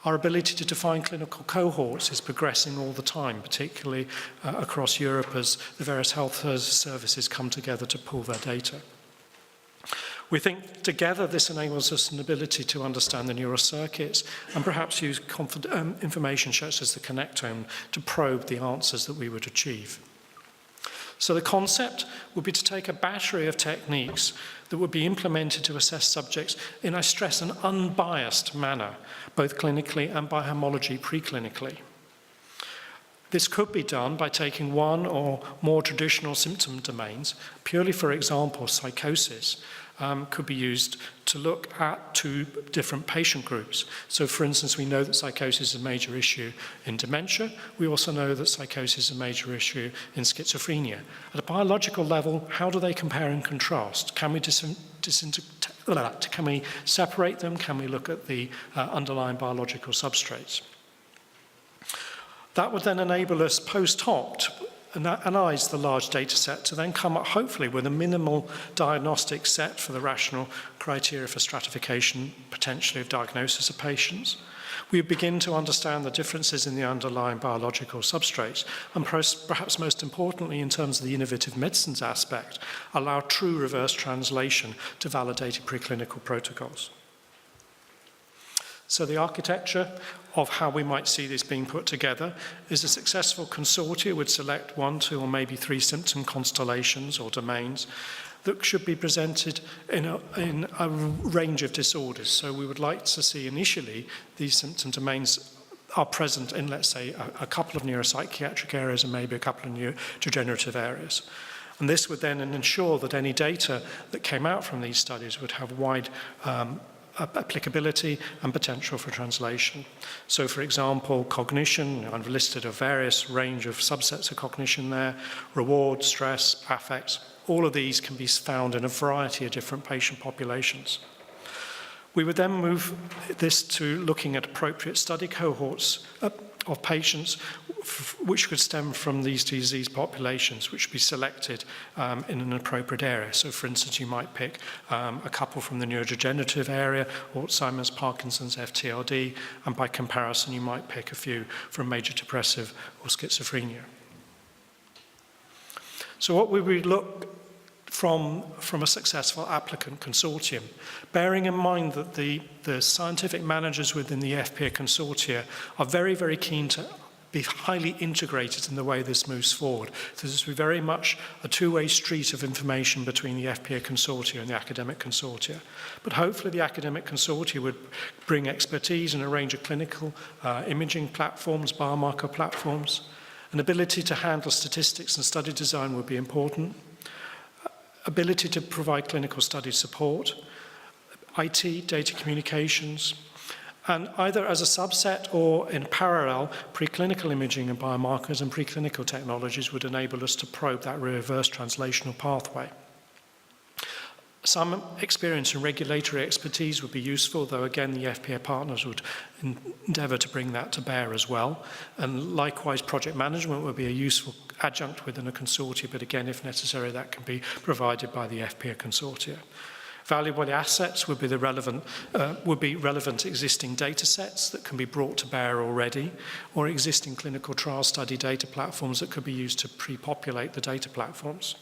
Our ability to define clinical cohorts is progressing all the time, particularly across Europe as the various health services come together to pool their data. We think together this enables us an ability to understand the neural circuits and perhaps use information such as the connectome to probe the answers that we would achieve. So the concept would be to take a battery of techniques that would be implemented to assess subjects in, I stress, an unbiased manner, both clinically and by homology preclinically. This could be done by taking one or more traditional symptom domains. Purely, for example, psychosis could be used to look at 2 different patient groups. So, for instance, we know that psychosis is a major issue in dementia. We also know that psychosis is a major issue in schizophrenia. At a biological level, how do they compare and contrast? Can we can we separate them? Can we look at the underlying biological substrates? That would then enable us post hoc to analyse the large data set to then come up hopefully with a minimal diagnostic set for the rational criteria for stratification, potentially of diagnosis of patients. We begin to understand the differences in the underlying biological substrates, and perhaps most importantly, in terms of the innovative medicines aspect, allow true reverse translation to validated preclinical protocols. So the architecture of how we might see this being put together is a successful consortia would select 1, 2, or maybe 3 symptom constellations or domains that should be presented in a range of disorders. So we would like to see initially these symptom domains are present in, let's say, a couple of neuropsychiatric areas and maybe a couple of neurodegenerative areas. And this would then ensure that any data that came out from these studies would have wide applicability and potential for translation. So, for example, cognition, I've listed a various range of subsets of cognition there, reward, stress, affect, all of these can be found in a variety of different patient populations. We would then move this to looking at appropriate study cohorts of patients which could stem from these disease populations, which would be selected in an appropriate area. So, for instance, you might pick a couple from the neurodegenerative area, Alzheimer's, Parkinson's, FTLD, and by comparison, you might pick a few from major depressive or schizophrenia. So what we would look from a successful applicant consortium, bearing in mind that the scientific managers within the EFPIA consortia are very, very keen to be highly integrated in the way this moves forward. So this will be very much a two-way street of information between the EFPIA consortia and the academic consortia. But hopefully the academic consortia would bring expertise in a range of clinical imaging platforms, biomarker platforms. An ability to handle statistics and study design would be important. Ability to provide clinical study support, IT, data communications, and either as a subset or in parallel, preclinical imaging and biomarkers and preclinical technologies would enable us to probe that reverse translational pathway. Some experience and regulatory expertise would be useful, though again the FPA partners would endeavour to bring that to bear as well. And likewise, project management would be a useful adjunct within a consortia, but again, if necessary, that can be provided by the FPA consortia. Valuable assets would be relevant existing data sets that can be brought to bear already, or existing clinical trial study data platforms that could be used to pre-populate the data platforms.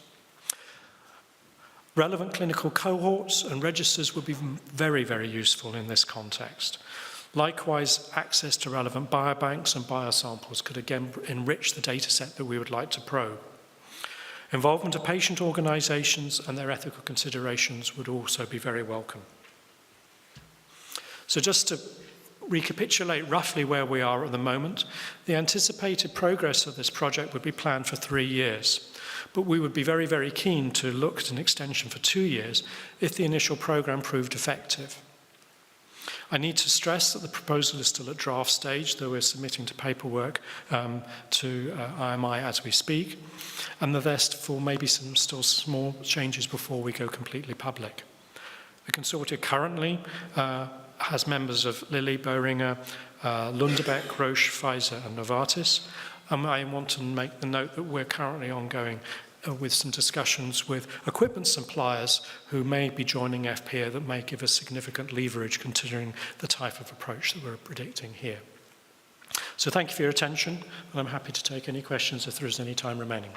Relevant clinical cohorts and registers would be very, very useful in this context. Likewise, access to relevant biobanks and biosamples could again enrich the data set that we would like to probe. Involvement of patient organisations and their ethical considerations would also be very welcome. So just to recapitulate roughly where we are at the moment, the anticipated progress of this project would be planned for 3 years. But we would be very, very keen to look at an extension for 2 years if the initial programme proved effective. I need to stress that the proposal is still at draft stage, though we're submitting to paperwork to IMI as we speak, and that there's for maybe some still small changes before we go completely public. The consortia currently has members of Lilly, Boehringer, Lundbeck, Roche, Pfizer, and Novartis. I want to make the note that we're currently ongoing with some discussions with equipment suppliers who may be joining FPA that may give us significant leverage considering the type of approach that we're predicting here. So thank you for your attention, and I'm happy to take any questions if there is any time remaining.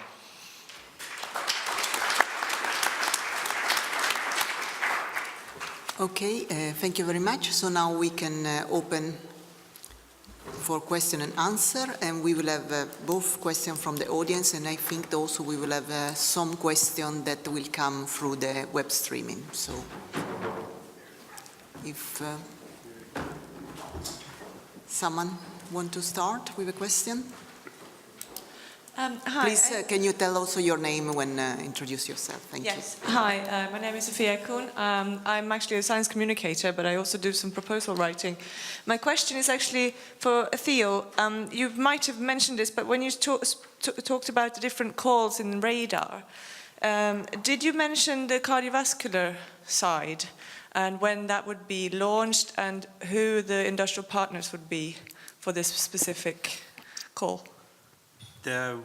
Okay, thank you very much. So now we can open for question and answer, and we will have both questions from the audience, and I think also we will have some questions that will come through the web streaming. So if someone want to start with a question? Hi. Please, can you tell also your name when introduce yourself? Thank you. Yes. Hi, my name is Sophia Kuhn. I'm actually a science communicator, but I also do some proposal writing. My question is actually for Theo. You might have mentioned this, but when you talked about the different calls in radar, did you mention the cardiovascular side and when that would be launched and who the industrial partners would be for this specific call? The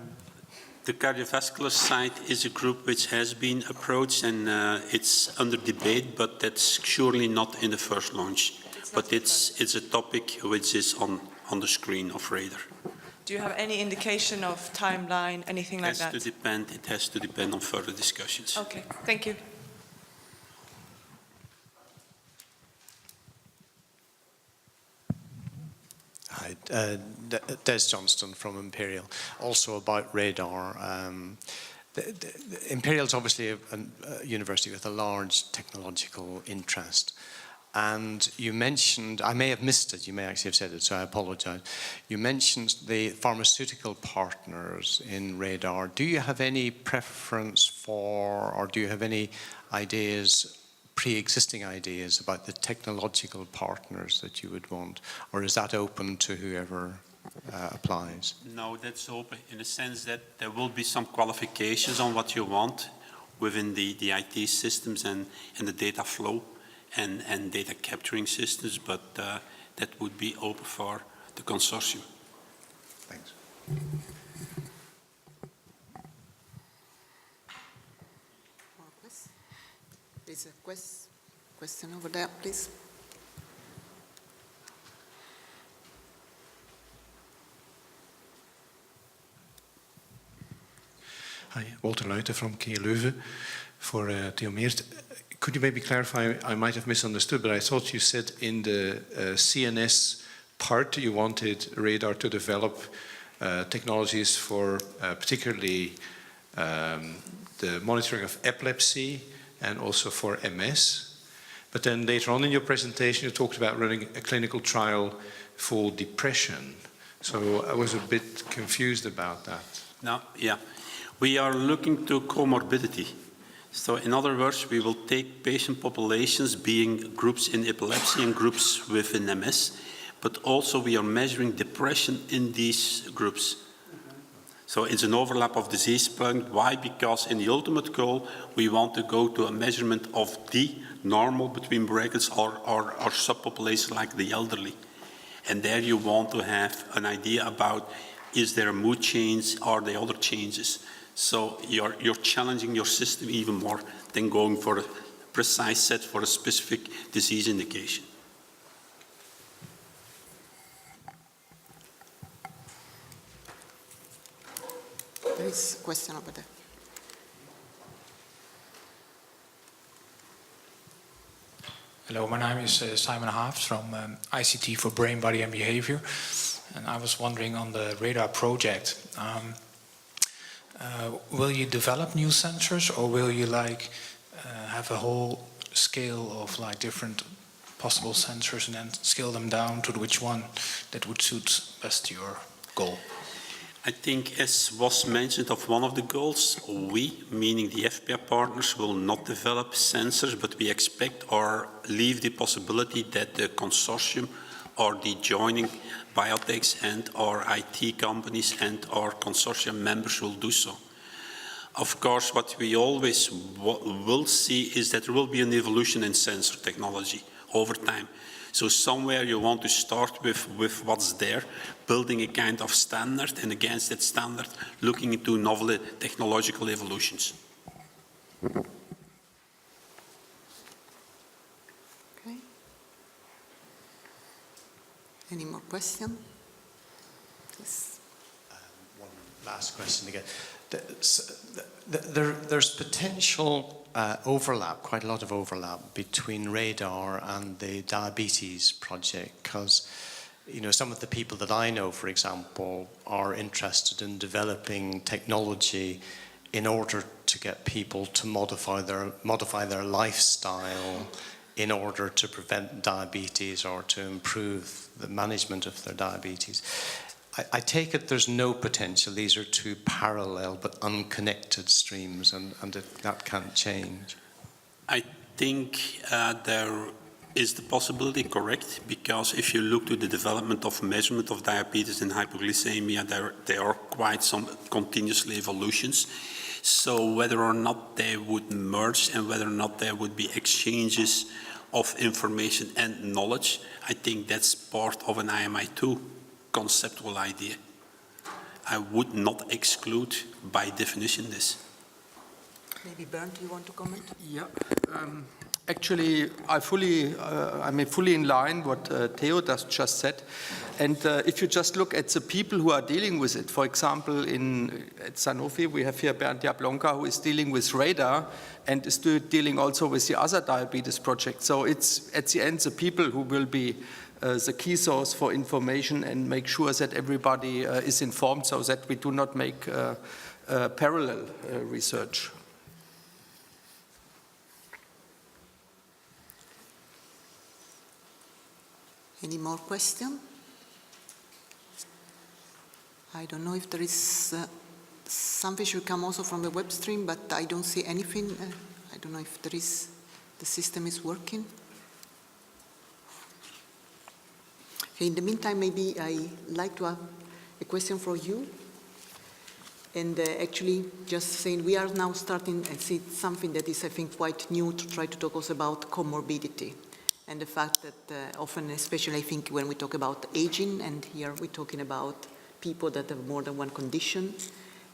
cardiovascular side is a group which has been approached and it's under debate, but that's surely not in the first launch. But it's a topic which is on the screen of radar. Do you have any indication of timeline, anything like that? It has to depend on further discussions. Okay, thank you. Hi, Des Johnston from Imperial. Also about radar. Imperial is obviously a university with a large technological interest. And you mentioned, I may have missed it, you may actually have said it, so I apologize. You mentioned the pharmaceutical partners in radar. Do you have any preference for, or do you have any ideas, pre-existing ideas about the technological partners that you would want? Or is that open to whoever applies? No, that's open in the sense that there will be some qualifications on what you want within the IT systems and the data flow and data capturing systems, but that would be open for the consortium. Thanks. There's a question over there, please. Hi, Walter Luijten from KU Leuven for Theo Meert. Could you maybe clarify, I might have misunderstood, but I thought you said in the CNS part you wanted radar to develop technologies for particularly the monitoring of epilepsy and also for MS. But then later on in your presentation you talked about running a clinical trial for depression. So I was a bit confused about that. No, yeah. We are looking to comorbidity. So in other words, we will take patient populations being groups in epilepsy and groups within MS, but also we are measuring depression in these groups. So it's an overlap of disease point. Why? Because in the ultimate goal, we want to go to a measurement of the normal between brackets or subpopulation like the elderly. And there you want to have an idea about, is there a mood change, are there other changes? So you're challenging your system even more than going for a precise set for a specific disease indication. There is a question over there. Hello, my name is Simon Haafs from ICT for Brain, Body and Behavior. And I was wondering on the radar project, will you develop new sensors or will you have a whole scale of different possible sensors and then scale them down to which one that would suit best your goal? I think, as was mentioned of one of the goals, we, meaning the EFPIA partners, will not develop sensors, but we expect or leave the possibility that the consortium or the joining biotechs and our IT companies and our consortium members will do so. Of course, what we always will see is that there will be an evolution in sensor technology over time. So somewhere you want to start with what's there, building a kind of standard, and against that standard, looking into novel technological evolutions. Okay. Any more questions? Yes. One last question again. There's potential overlap, quite a lot of overlap between radar and the diabetes project, because some of the people that I know, for example, are interested in developing technology in order to get people to modify their lifestyle in order to prevent diabetes or to improve the management of their diabetes. I take it there's no potential. These are two parallel but unconnected streams, and that can't change. I think there is the possibility, correct, because if you look to the development of measurement of diabetes and hypoglycemia, there are quite some continuously evolutions. So whether or not they would merge and whether or not there would be exchanges of information and knowledge, I think that's part of an IMI2 conceptual idea. I would not exclude by definition this. Maybe Bernd, you want to comment? Yeah. Actually, I'm fully in line what Theo just said. And if you just look at the people who are dealing with it, for example, at Sanofi, we have here Bernd, who is dealing with radar and is dealing also with the other diabetes projects. So it's at the end the people who will be the key source for information and make sure that everybody is informed so that we do not make parallel research. Any more questions? I don't know if there is something should come also from the web stream, but I don't see anything. I don't know if there is, the system is working. Okay, in the meantime, maybe I like to have a question for you. And actually, just saying, we are now starting, and see something that is, I think, quite new to try to talk also about comorbidity. And the fact that often, especially I think when we talk about aging, and here we're talking about people that have more than one condition,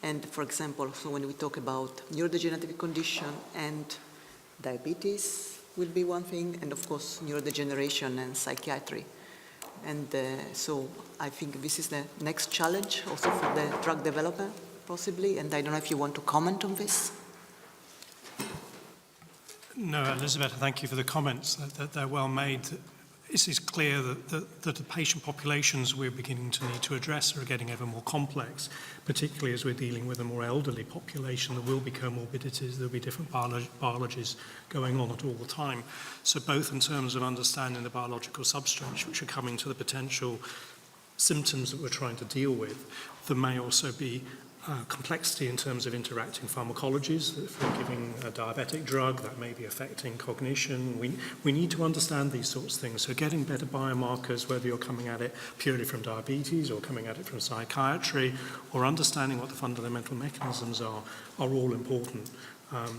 and for example, so when we talk about neurodegenerative condition and diabetes will be one thing, and of course neurodegeneration and psychiatry. And so I think this is the next challenge also for the drug developer, possibly, and I don't know if you want to comment on this. No, Elisabetta, thank you for the comments. That they're well made. It is clear that the patient populations we're beginning to need to address are getting ever more complex, particularly as we're dealing with a more elderly population. There will be comorbidities, there will be different biologies going on at all the time. So both in terms of understanding the biological substrates which are coming to the potential symptoms that we're trying to deal with, there may also be complexity in terms of interacting pharmacologies. If we're giving a diabetic drug, that may be affecting cognition. We need to understand these sorts of things. So getting better biomarkers, whether you're coming at it purely from diabetes or coming at it from psychiatry, or understanding what the fundamental mechanisms are all important.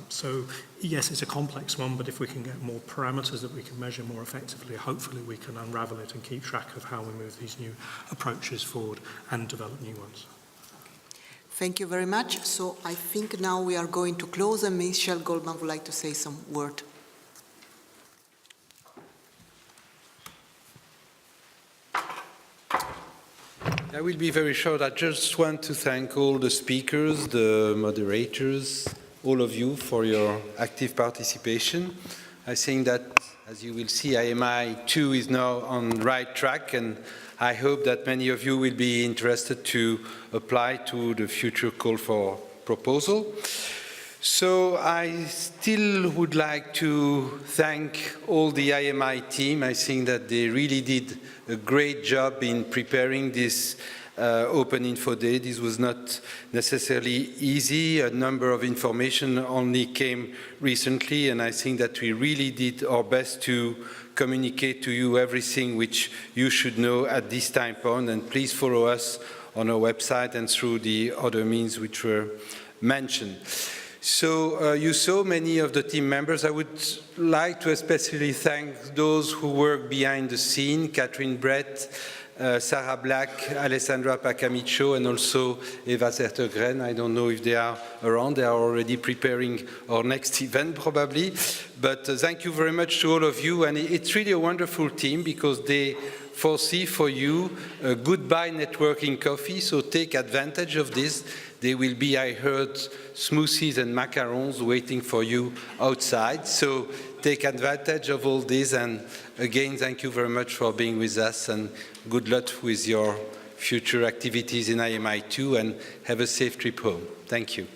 So yes, it's a complex one, but if we can get more parameters that we can measure more effectively, hopefully we can unravel it and keep track of how we move these new approaches forward and develop new ones. Thank you very much. So I think now we are going to close, and Michelle Goldman would like to say some word. I will be very short. I just want to thank all the speakers, the moderators, all of you for your active participation. I think that, as you will see, IMI 2 is now on the right track, and I hope that many of you will be interested to apply to the future call for proposal. So I still would like to thank all the IMI team. I think that they really did a great job in preparing this Open Info Day. This was not necessarily easy. A number of information only came recently, and I think that we really did our best to communicate to you everything which you should know at this time point, and please follow us on our website and through the other means which were mentioned. So you saw many of the team members. I would like to especially thank those who work behind the scene, Catherine Brett, Sarah Black, Alessandra Pacamicho, and also Eva Zertegren. I don't know if they are around. They are already preparing our next event, probably. But thank you very much to all of you. And it's really a wonderful team because they foresee for you a goodbye networking coffee. So take advantage of this. There will be, I heard, smoothies and macarons waiting for you outside. So take advantage of all this. And again, thank you very much for being with us, and good luck with your future activities in IMI2, and have a safe trip home. Thank you.